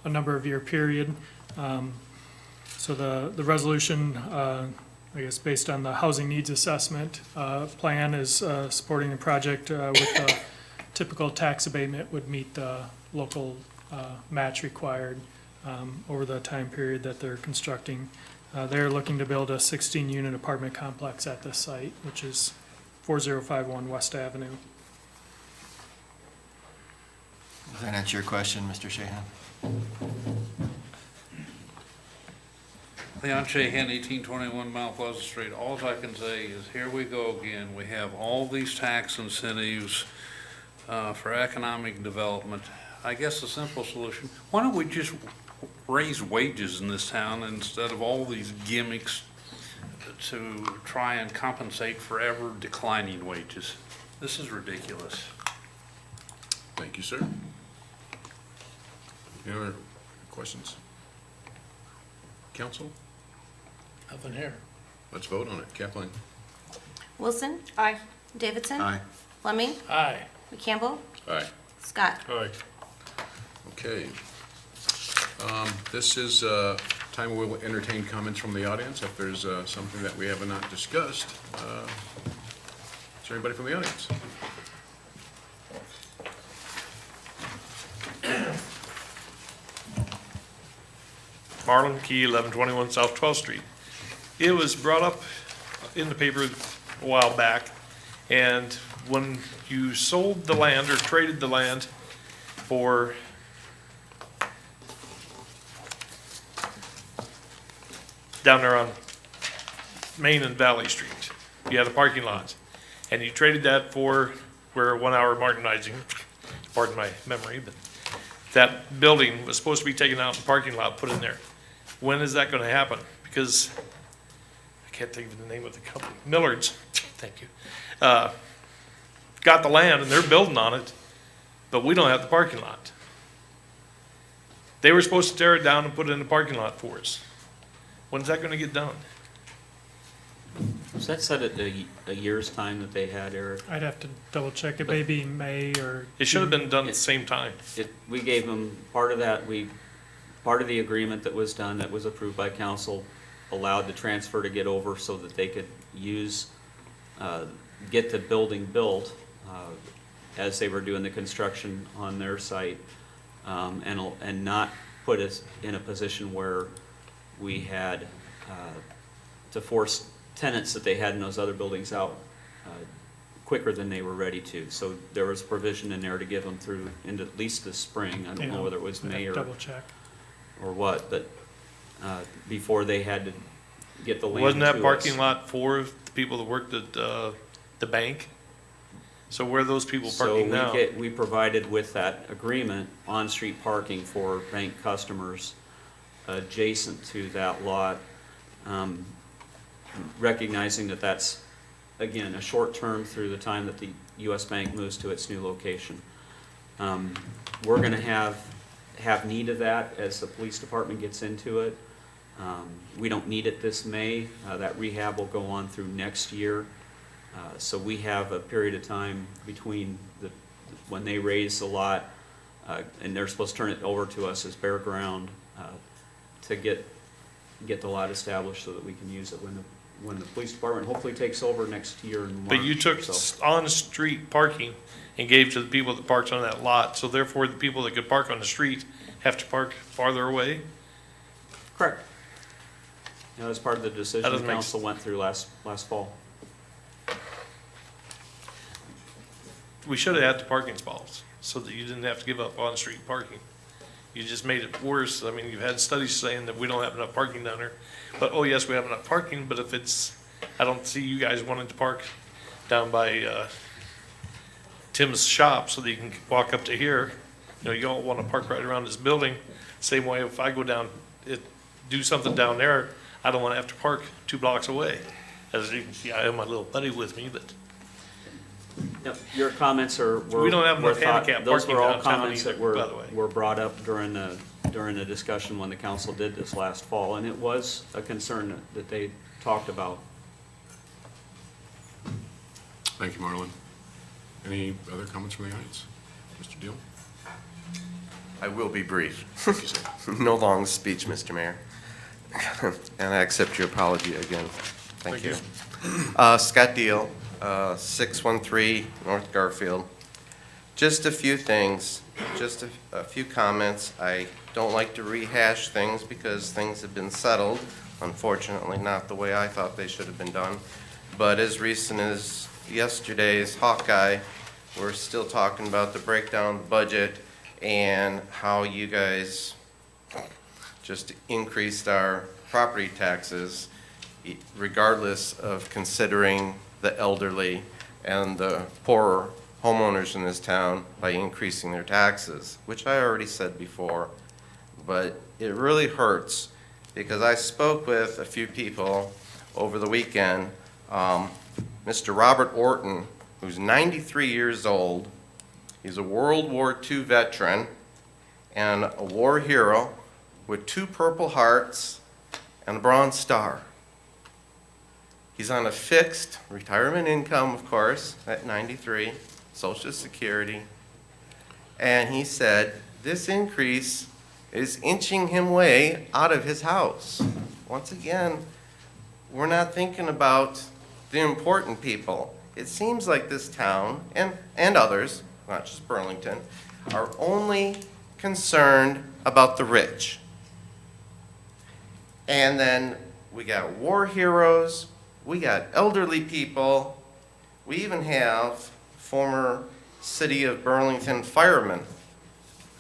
a number of year period. So the resolution, I guess based on the housing needs assessment plan, is supporting the project with the typical tax abatement would meet the local match required over the time period that they're constructing. They're looking to build a 16-unit apartment complex at this site, which is 4051 West Avenue. Does that answer your question, Mr. Shahan? Leon Shahan, 1821 Mount Pleasant Street. All I can say is, here we go again. We have all these tax incentives for economic development. I guess the simple solution, why don't we just raise wages in this town instead of all these gimmicks to try and compensate for ever declining wages? This is ridiculous. Thank you, sir. Any other questions? Council, Nothing here. let's vote on it. Kathleen? Wilson. Aye. Davidson. Aye. Fleming. Aye. McCampbell. Aye. Scott. Aye. Okay. This is time we'll entertain comments from the audience. If there's something that we have not discussed, is there anybody from the audience? Marlon Key, 1121 South 12th Street. It was brought up in the paper a while back, and when you sold the land or traded the land for down there on Main and Valley Street, you had a parking lot, and you traded that for where 1 hour Martinizing, pardon my memory, but that building was supposed to be taken out in the parking lot, put in there. When is that gonna happen? Because I can't think of the name of the company, Millard's, thank you. Got the land and they're building on it, but we don't have the parking lot. They were supposed to tear it down and put it in the parking lot for us. When's that gonna get done? Was that set at a year's time that they had, Eric? I'd have to double check. It may be May or. It should have been done at the same time. We gave them part of that, part of the agreement that was done, that was approved by council, allowed the transfer to get over so that they could get the building built as they were doing the construction on their site, and not put us in a position where we had to force tenants that they had in those other buildings out quicker than they were ready to. So there was provision in there to give them through into at least the spring. I don't know whether it was May or Double check. or what, but before they had to get the land Wasn't that to parking us. lot for the people that worked at the bank? So where are those people parking now? So we provided with that agreement on-street parking for bank customers adjacent to that lot, recognizing that that's, again, a short term through the time that the US Bank moves to its new location. We're gonna have need of that as the police department gets into it. We don't need it this May. That rehab will go on through next year. So we have a period of time between when they raise the lot, and they're supposed to turn it over to us as bare ground, to get the lot established so that we can use it when the police department hopefully takes over next year in March. But you took so. on-street parking and gave to the people that parked on that lot, so therefore the people that could park on the street have to park farther away? Correct. That was part of the That decision doesn't the make council went through last fall. We should have had the parking spots, so that you didn't have to give up on-street parking. You just made it worse. I mean, you've had studies saying that we don't have enough parking down there. But, oh, yes, we have enough parking, but if it's, I don't see you guys wanting to park down by, Tim's shop so that you can walk up to here. You know, you don't want to park right around this building. Same way if I go down, do something down there, I don't want to have to park 2 blocks away. As you can see, I have my little buddy with me, but Yep, your comments were. We don't have were enough thought- handicap Those parking were all downtown comments that either, by the way. were brought up during the discussion when the council did this last fall, and it was a concern that they talked about. Thank you, Marlon. Any other comments from the audience? Mr. Deal? I will be brief. Thank you, sir. No long speech, Mr. Mayor. And I accept your apology again. Thank you. Scott Deal, 613 North Garfield. Just a few things, just a few comments. I don't like to rehash things because things have been settled, unfortunately, not the way I thought they should have been done. But as recent as yesterday's Hawkeye, we're still talking about the breakdown of the budget and how you guys just increased our property taxes regardless of considering the elderly and the poorer homeowners in this town by increasing their taxes, which I already said before. But it really hurts because I spoke with a few people over the weekend. Mr. Robert Orton, who's 93 years old. He's a World War II veteran and a war hero with 2 Purple Hearts and a Bronze Star. He's on a fixed retirement income, of course, at 93, Social Security. And he said this increase is inching him way out of his house. Once again, we're not thinking about the important people. It seems like this town, and others, not just Burlington, are only concerned about the rich. And then we got war heroes, we got elderly people, we even have former City of Burlington fireman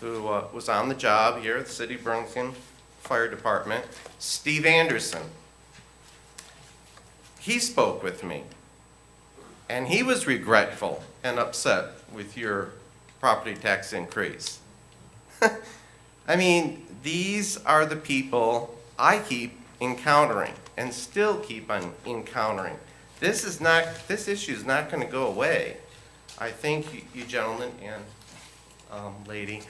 who was on the job here at the City of Burlington Fire Department, Steve Anderson. He spoke with me, and he was regretful and upset with your property tax increase. I mean, these are the people I keep encountering and still keep on encountering. This issue is not going to go away. I think you gentlemen and lady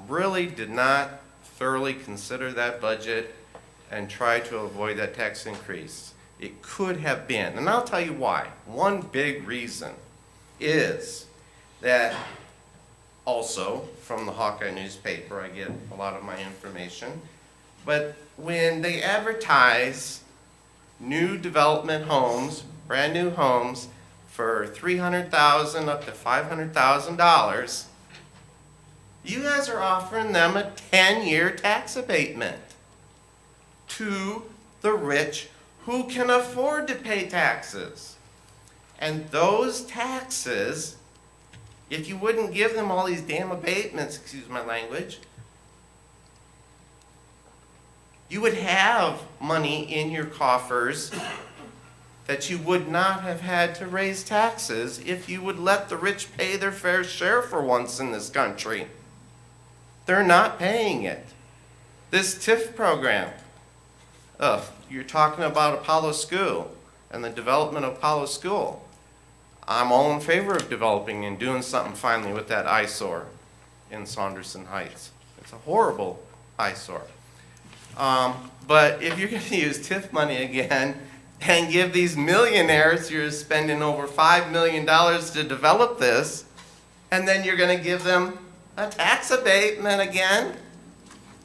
really did not thoroughly consider that budget and try to avoid that tax increase. It could have been, and I'll tell you why. One big reason is that also from the Hawkeye newspaper, I get a lot of my information, but when they advertise new development homes, brand new homes for $300,000 up to $500,000, you guys are offering them a 10-year tax abatement to the rich who can afford to pay taxes. And those taxes, if you wouldn't give them all these damn abatements, excuse my language, you would have money in your coffers that you would not have had to raise taxes if you would let the rich pay their fair share for once in this country. They're not paying it. This TIF program, you're talking about Apollo School and the development of Apollo School. I'm all in favor of developing and doing something finally with that eyesore in Saunderson Heights. It's a horrible eyesore. But if you're going to use TIF money again and give these millionaires who are spending over $5 million to develop this, and then you're going to give them a tax abatement again,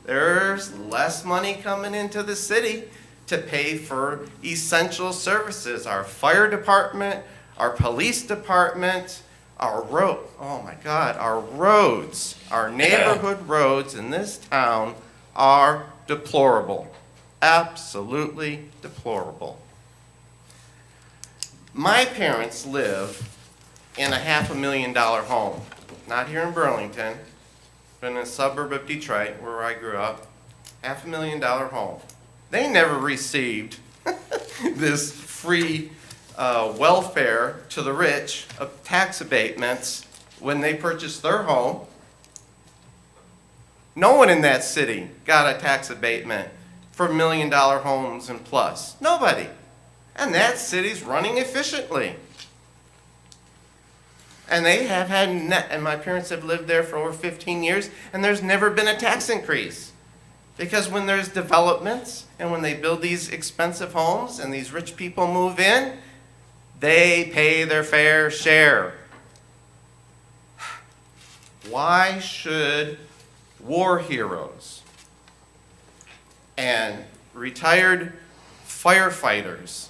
there's less money coming into the city to pay for essential services, our fire department, our police department, our oh my God, our roads, our neighborhood roads in this town are deplorable, absolutely deplorable. My parents live in a $500,000 home, not here in Burlington, but in a suburb of Detroit where I grew up, $500,000 home. They never received this free welfare to the rich of tax abatements when they purchased their home. No one in that city got a tax abatement for $1 million homes and plus. Nobody. And that city's running efficiently. And they have had and my parents have lived there for over 15 years, and there's never been a tax increase. Because when there's developments and when they build these expensive homes and these rich people move in, they pay their fair share. Why should war heroes and retired firefighters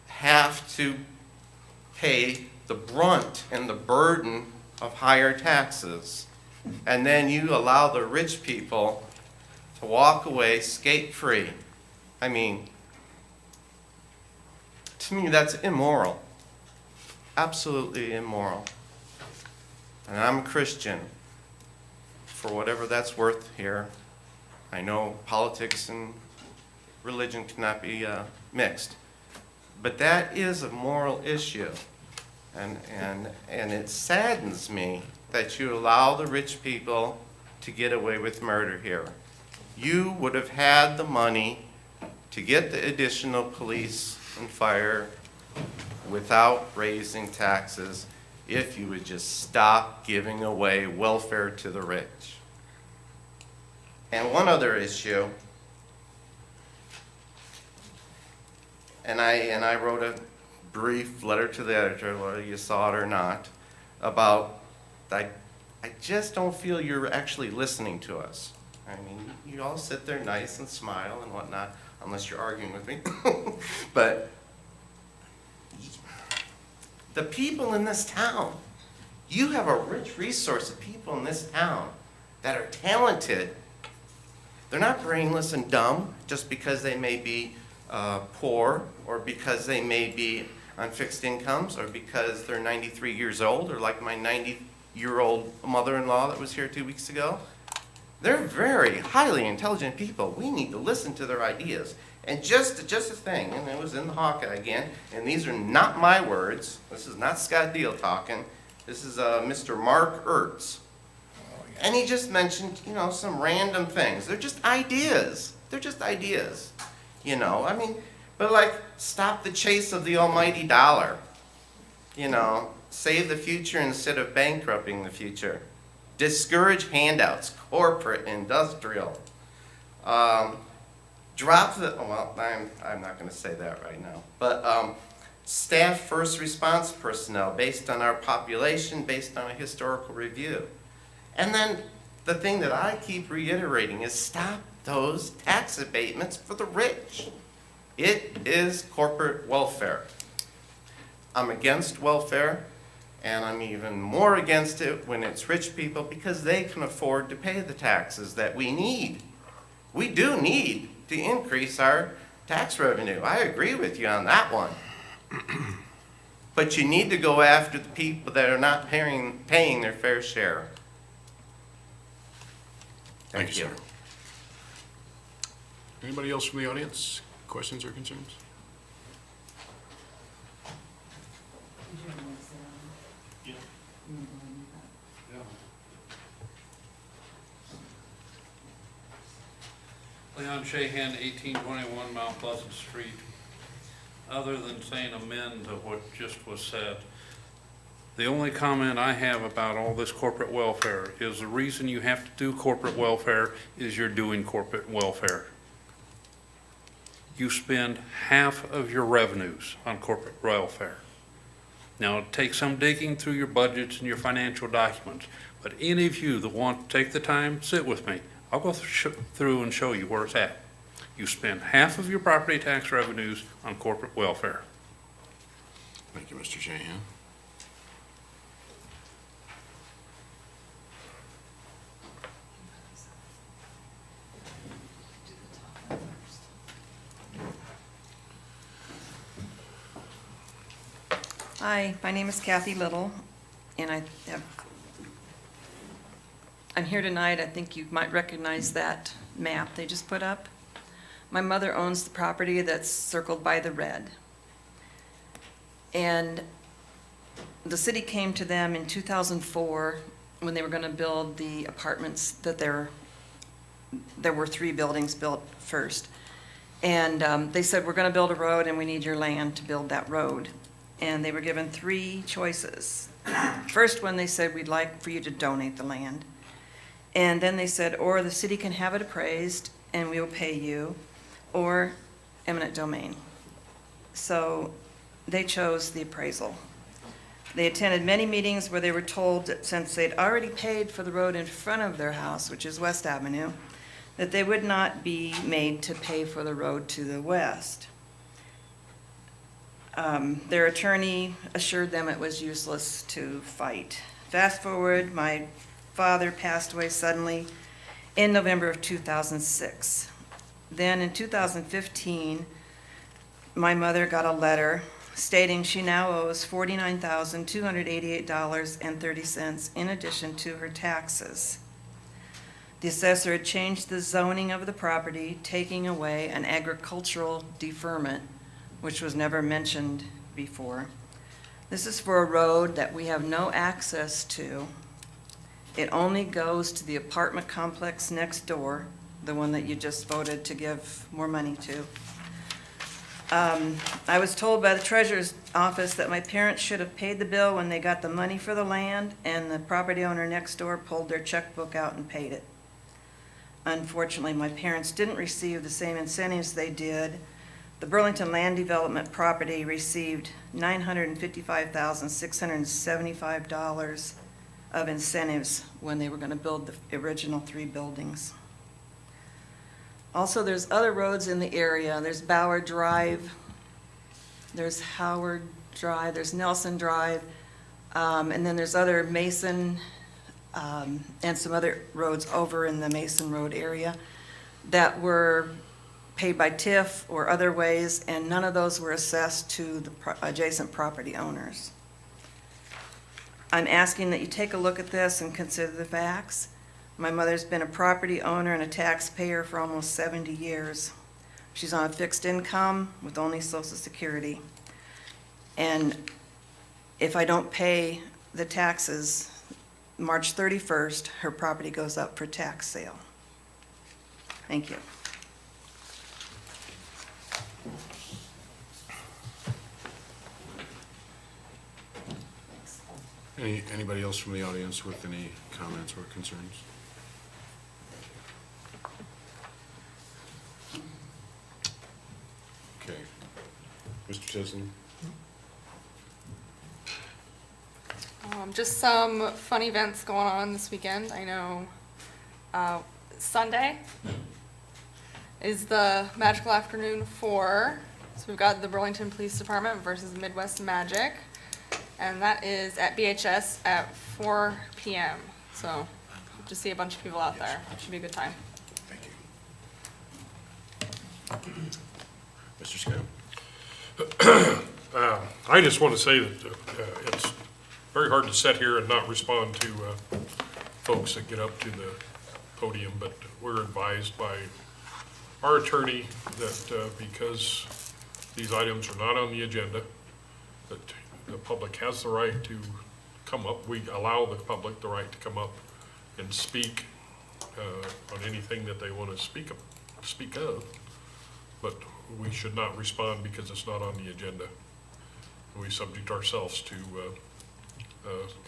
have to pay the brunt and the burden of higher taxes? And then you allow the rich people to walk away skate-free. I mean, to me, that's immoral. Absolutely immoral. And I'm a Christian, for whatever that's worth here. I know politics and religion cannot be mixed. But that is a moral issue. And it saddens me that you allow the rich people to get away with murder here. You would have had the money to get the additional police and fire without raising taxes if you would just stop giving away welfare to the rich. And one other issue, and I wrote a brief letter to the editor, whether you saw it or not, about I just don't feel you're actually listening to us. I mean, you all sit there nice and smile and whatnot, unless you're arguing with me. But the people in this town, you have a rich resource of people in this town that are talented. They're not brainless and dumb just because they may be poor, or because they may be on fixed incomes, or because they're 93 years old, or like my 90-year-old mother-in-law that was here 2 weeks ago. They're very highly intelligent people. We need to listen to their ideas. And just a thing, and it was in the Hawkeye again, and these are not my words. This is not Scott Deal talking. This is Mr. Mark Ertz. And he just mentioned, some random things. They're just ideas. They're just ideas. I mean, but like, stop the chase of the almighty dollar. Save the future instead of bankrupting the future. Discourage handouts, corporate, industrial. Drop the, well, I'm not going to say that right now. But staff first response personnel based on our population, based on a historical review. And then the thing that I keep reiterating is stop those tax abatements for the rich. It is corporate welfare. I'm against welfare, and I'm even more against it when it's rich people because they can afford to pay the taxes that we need. We do need to increase our tax revenue. I agree with you on that one. But you need to go after the people that are not paying their fair share. Thank you, sir. Anybody else from the audience? Questions or concerns? Leon Shahan, 1821 Mount Pleasant Street. Other than saying amen to what just was said, the only comment I have about all this corporate welfare is the reason you have to do corporate welfare is you're doing corporate welfare. You spend half of your revenues on corporate welfare. Now, it takes some digging through your budgets and your financial documents, but any of you that want to take the time, sit with me. I'll go through and show you where it's at. You spend half of your property tax revenues on corporate welfare. Thank you, Mr. Shahan. Hi, my name is Kathy Little, and I'm here tonight. I think you might recognize that map they just put up. My mother owns the property that's circled by the red. And the city came to them in 2004 when they were going to build the apartments that there were 3 buildings built first. And they said, we're going to build a road and we need your land to build that road. And they were given 3 choices. First one, they said, we'd like for you to donate the land. And then they said, or the city can have it appraised and we will pay you, or eminent domain. So they chose the appraisal. They attended many meetings where they were told that since they'd already paid for the road in front of their house, which is West Avenue, that they would not be made to pay for the road to the west. Their attorney assured them it was useless to fight. Fast forward, my father passed away suddenly in November of 2006. Then in 2015, my mother got a letter stating she now owes $49,288.30 in addition to her taxes. The assessor had changed the zoning of the property, taking away an agricultural deferment, which was never mentioned before. This is for a road that we have no access to. It only goes to the apartment complex next door, the one that you just voted to give more money to. I was told by the treasurer's office that my parents should have paid the bill when they got the money for the land, and the property owner next door pulled their checkbook out and paid it. Unfortunately, my parents didn't receive the same incentives they did. The Burlington Land Development property received $955,675 of incentives when they were going to build the original 3 buildings. Also, there's other roads in the area. There's Bauer Drive, there's Howard Drive, there's Nelson Drive, and then there's other Mason and some other roads over in the Mason Road area that were paid by TIF or other ways, and none of those were assessed to the adjacent property owners. I'm asking that you take a look at this and consider the facts. My mother's been a property owner and a taxpayer for almost 70 years. She's on a fixed income with only Social Security. And if I don't pay the taxes, March 31st, her property goes up for tax sale. Thank you. Anybody else from the audience with any comments or concerns? Okay. Mr. Tislin? Just some fun events going on this weekend. I know Sunday is the Magical Afternoon 4. So we've got the Burlington Police Department versus Midwest Magic. And that is at BHS at 4 p.m. So hope to see a bunch of people out there. It should be a good time. Thank you. Mr. Scott? I just want to say that it's very hard to sit here and not respond to folks that get up to the podium, but we're advised by our attorney that because these items are not on the agenda, that the public has the right to come up. We allow the public the right to come up and speak on anything that they want to speak of, but we should not respond because it's not on the agenda. We subject ourselves to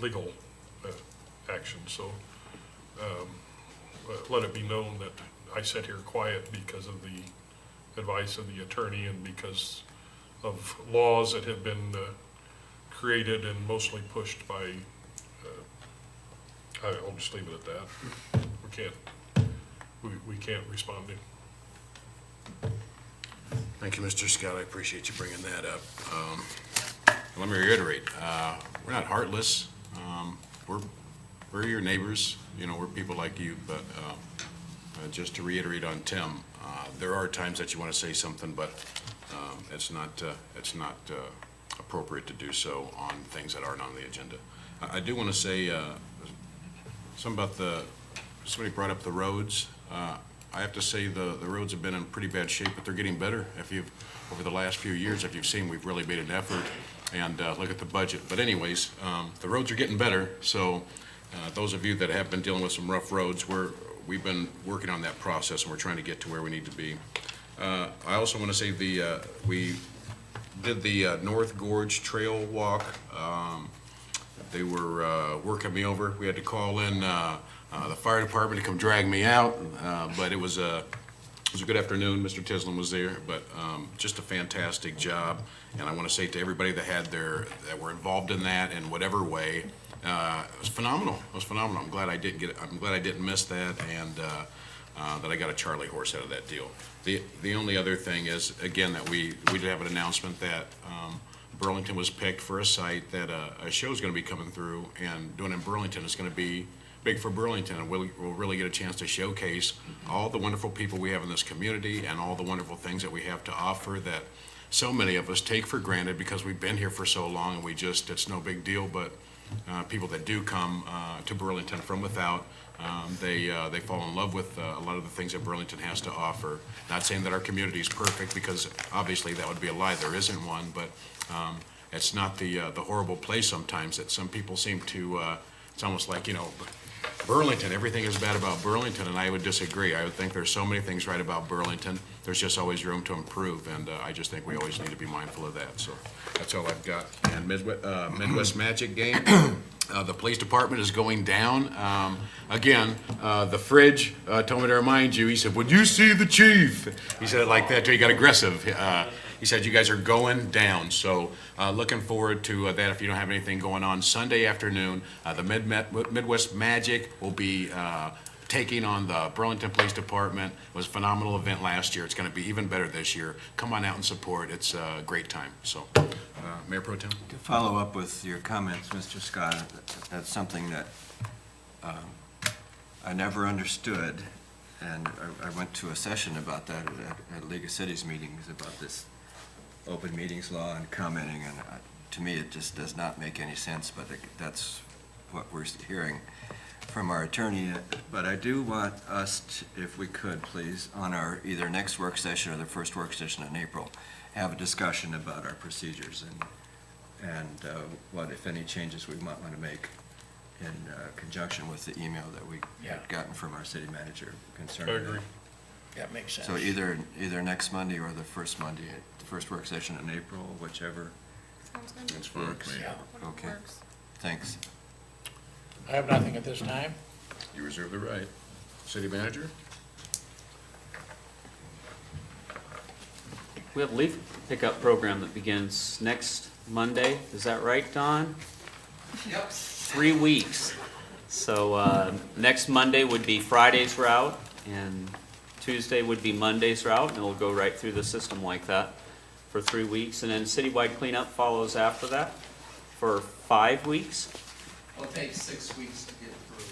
legal action. So let it be known that I sit here quiet because of the advice of the attorney and because of laws that have been created and mostly pushed by, I'll just leave it at that. We can't respond to. Thank you, Mr. Scott. I appreciate you bringing that up. Let me reiterate, we're not heartless. We're your neighbors, you know, we're people like you, but just to reiterate on Tim, there are times that you want to say something, but it's not appropriate to do so on things that aren't on the agenda. I do want to say something about somebody brought up the roads. I have to say the roads have been in pretty bad shape, but they're getting better. Over the last few years, if you've seen, we've really made an effort, and look at the budget. But anyways, the roads are getting better, so those of you that have been dealing with some rough roads, we've been working on that process, and we're trying to get to where we need to be. I also want to say we did the North Gorge Trail Walk. They were working me over. We had to call in the fire department to come drag me out, but it was a good afternoon. Mr. Tislin was there, but just a fantastic job. And I want to say to everybody that were involved in that in whatever way, it was phenomenal. It was phenomenal. I'm glad I didn't miss that, and that I got a Charlie horse out of that deal. The only other thing is, again, that we did have an announcement that Burlington was picked for a site that a show is going to be coming through, and doing in Burlington is going to be big for Burlington, and we'll really get a chance to showcase all the wonderful people we have in this community and all the wonderful things that we have to offer that so many of us take for granted because we've been here for so long, and it's no big deal. But people that do come to Burlington from without, they fall in love with a lot of the things that Burlington has to offer. Not saying that our community is perfect, because obviously that would be a lie. There isn't one, but it's not the horrible place sometimes that some people seem to. It's almost like, you know, Burlington, everything is bad about Burlington, and I would disagree. I would think there's so many things right about Burlington. There's just always room to improve, and I just think we always need to be mindful of that. So that's all I've got. And Midwest Magic game, the police department is going down. Again, the fridge told me to remind you. He said, "Would you see the chief?" He said it like that too. He got aggressive. He said, "You guys are going down." So looking forward to that if you don't have anything going on. Sunday afternoon, the Midwest Magic will be taking on the Burlington Police Department. It was a phenomenal event last year. It's going to be even better this year. Come on out and support. It's a great time. So, Mayor Pro Tem? To follow up with your comments, Mr. Scott, that's something that I never understood, and I went to a session about that at League of Cities meetings about this open meetings law and commenting, and to me, it just does not make any sense, but that's what we're hearing from our attorney. But I do want us, if we could, please, on our either next work session or the first work session in April, have a discussion about our procedures and what, if any, changes we might want to make in conjunction with the email that we had gotten from our city manager concerning. I agree. That makes sense. So either next Monday or the first Monday, the first work session in April, whichever Sounds good. That's fine with me. Yeah. Okay. Works. Thanks. I have nothing at this time. You reserve the right. City Manager? We have a leaf pickup program that begins next Monday. Is that right, Don? Yep. 3 weeks. So next Monday would be Friday's route, and Tuesday would be Monday's route, and it'll go right through the system like that for 3 weeks. And then citywide cleanup follows after that for 5 weeks. It'll take 6 weeks to get through.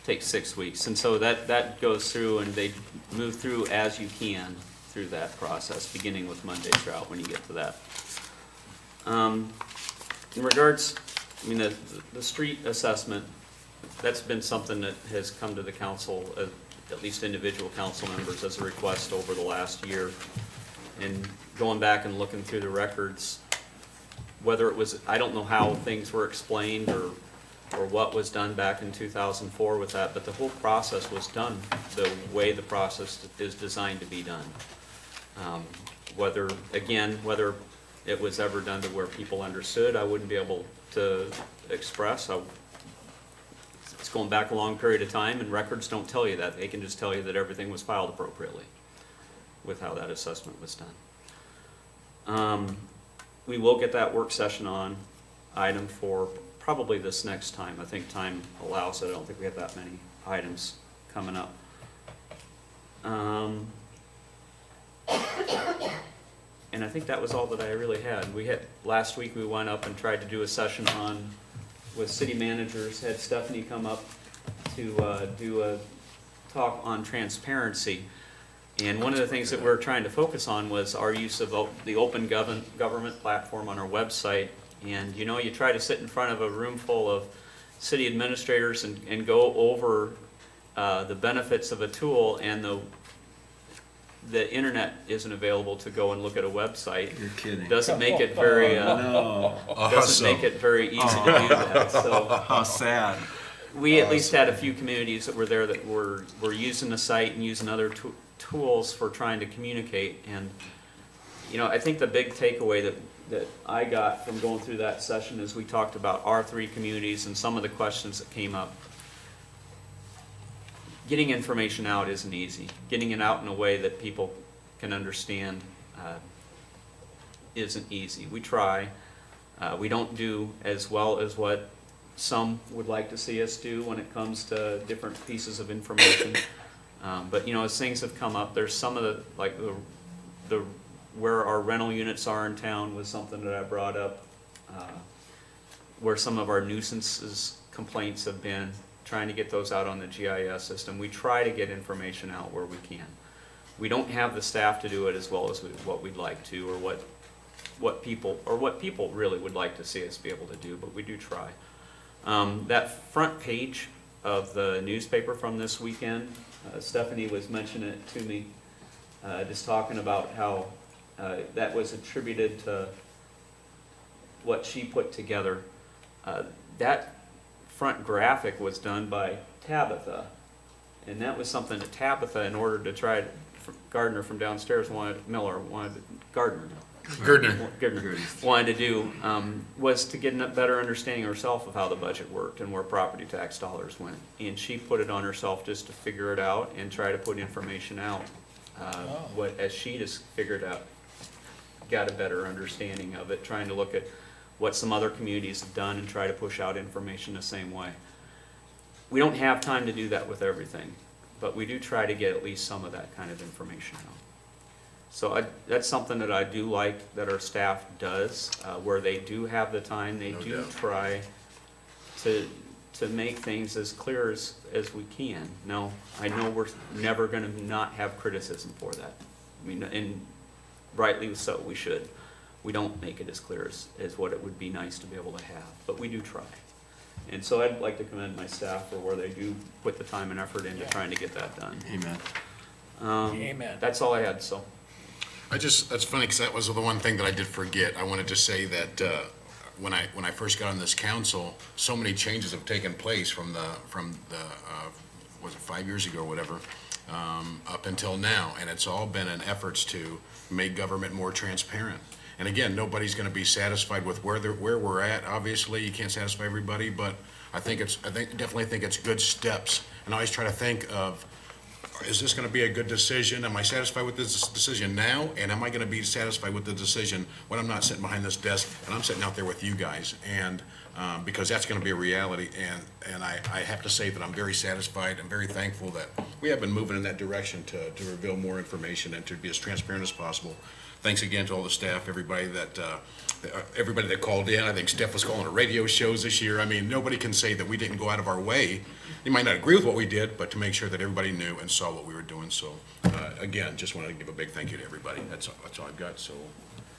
Takes 6 weeks. And so that goes through, and they move through as you can through that process, beginning with Monday's route when you get to that. In regards, I mean, the street assessment, that's been something that has come to the council, at least individual council members, as a request over the last year. And going back and looking through the records, whether it was, I don't know how things were explained or what was done back in 2004 with that, but the whole process was done the way the process is designed to be done. Whether it was ever done to where people understood, I wouldn't be able to express. It's going back a long period of time, and records don't tell you that. They can just tell you that everything was filed appropriately with how that assessment was done. We will get that work session on item for probably this next time. I think time allows it. I don't think we have that many items coming up. And I think that was all that I really had. Last week, we went up and tried to do a session with city managers, had Stephanie come up to do a talk on transparency. And one of the things that we're trying to focus on was our use of the open government platform on our website. And, you know, you try to sit in front of a room full of city administrators and go over the benefits of a tool, and the internet isn't available to go and look at a website. You're kidding. Doesn't make it very, No. doesn't make it very easy to do that, so. How sad. We at least had a few communities that were there that were using the site and using other tools for trying to communicate. And, you know, I think the big takeaway that I got from going through that session is we talked about our 3 communities and some of the questions that came up. Getting information out isn't easy. Getting it out in a way that people can understand isn't easy. We try. We don't do as well as what some would like to see us do when it comes to different pieces of information. But, you know, as things have come up, there's some of the, like the where our rental units are in town was something that I brought up. Where some of our nuisances complaints have been, trying to get those out on the GIS system. We try to get information out where we can. We don't have the staff to do it as well as what we'd like to, or what people really would like to see us be able to do, but we do try. That front page of the newspaper from this weekend, Stephanie was mentioning it to me, just talking about how that was attributed to what she put together. That front graphic was done by Tabitha, and that was something that Tabitha, in order to try to, Gardner from downstairs wanted to do, was to get a better understanding herself of how the budget worked and where property tax dollars went. And she put it on herself just to figure it out and try to put information out, as she just figured out, got a better understanding of it, trying to look at what some other communities have done and try to push out information the same way. We don't have time to do that with everything, but we do try to get at least some of that kind of information out. So that's something that I do like that our staff does, where they do have the time, they do try to make things as clear as we can. Now, I know we're never gonna not have criticism for that. I mean, and rightly so, we should. We don't make it as clear as what it would be nice to be able to have, but we do try. And so I'd like to commend my staff for where they do put the time and effort into trying to get that done. Amen. Amen. That's all I had, so. That's funny, because that was the one thing that I did forget. I wanted to say that when I first got on this council, so many changes have taken place from the was it 5 years ago or whatever, up until now, and it's all been in efforts to make government more transparent. And again, nobody's going to be satisfied with where we're at. Obviously, you can't satisfy everybody, but I definitely think it's good steps. And I always try to think of, is this going to be a good decision? Am I satisfied with this decision now? And am I going to be satisfied with the decision when I'm not sitting behind this desk and I'm sitting out there with you guys? And because that's going to be a reality. And I have to say that I'm very satisfied and very thankful that we have been moving in that direction to reveal more information and to be as transparent as possible. Thanks again to all the staff, everybody that called in. I think Steph was calling a radio shows this year. I mean, nobody can say that we didn't go out of our way. You might not agree with what we did, but to make sure that everybody knew and saw what we were doing. So, again, just wanted to give a big thank you to everybody. That's all I've got. So,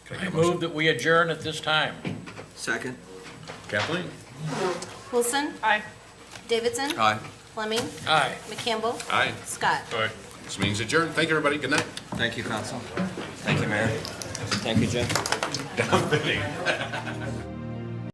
can I I get a motion? move that we adjourn at this time. Second? Kathleen? Wilson. Aye. Davidson. Aye. Fleming. Aye. McCampbell. Aye. Scott. All right. This meeting's adjourned. Thank you, everybody. Good night. Thank you, Council. Thank you, Mayor. Thank you, Jim.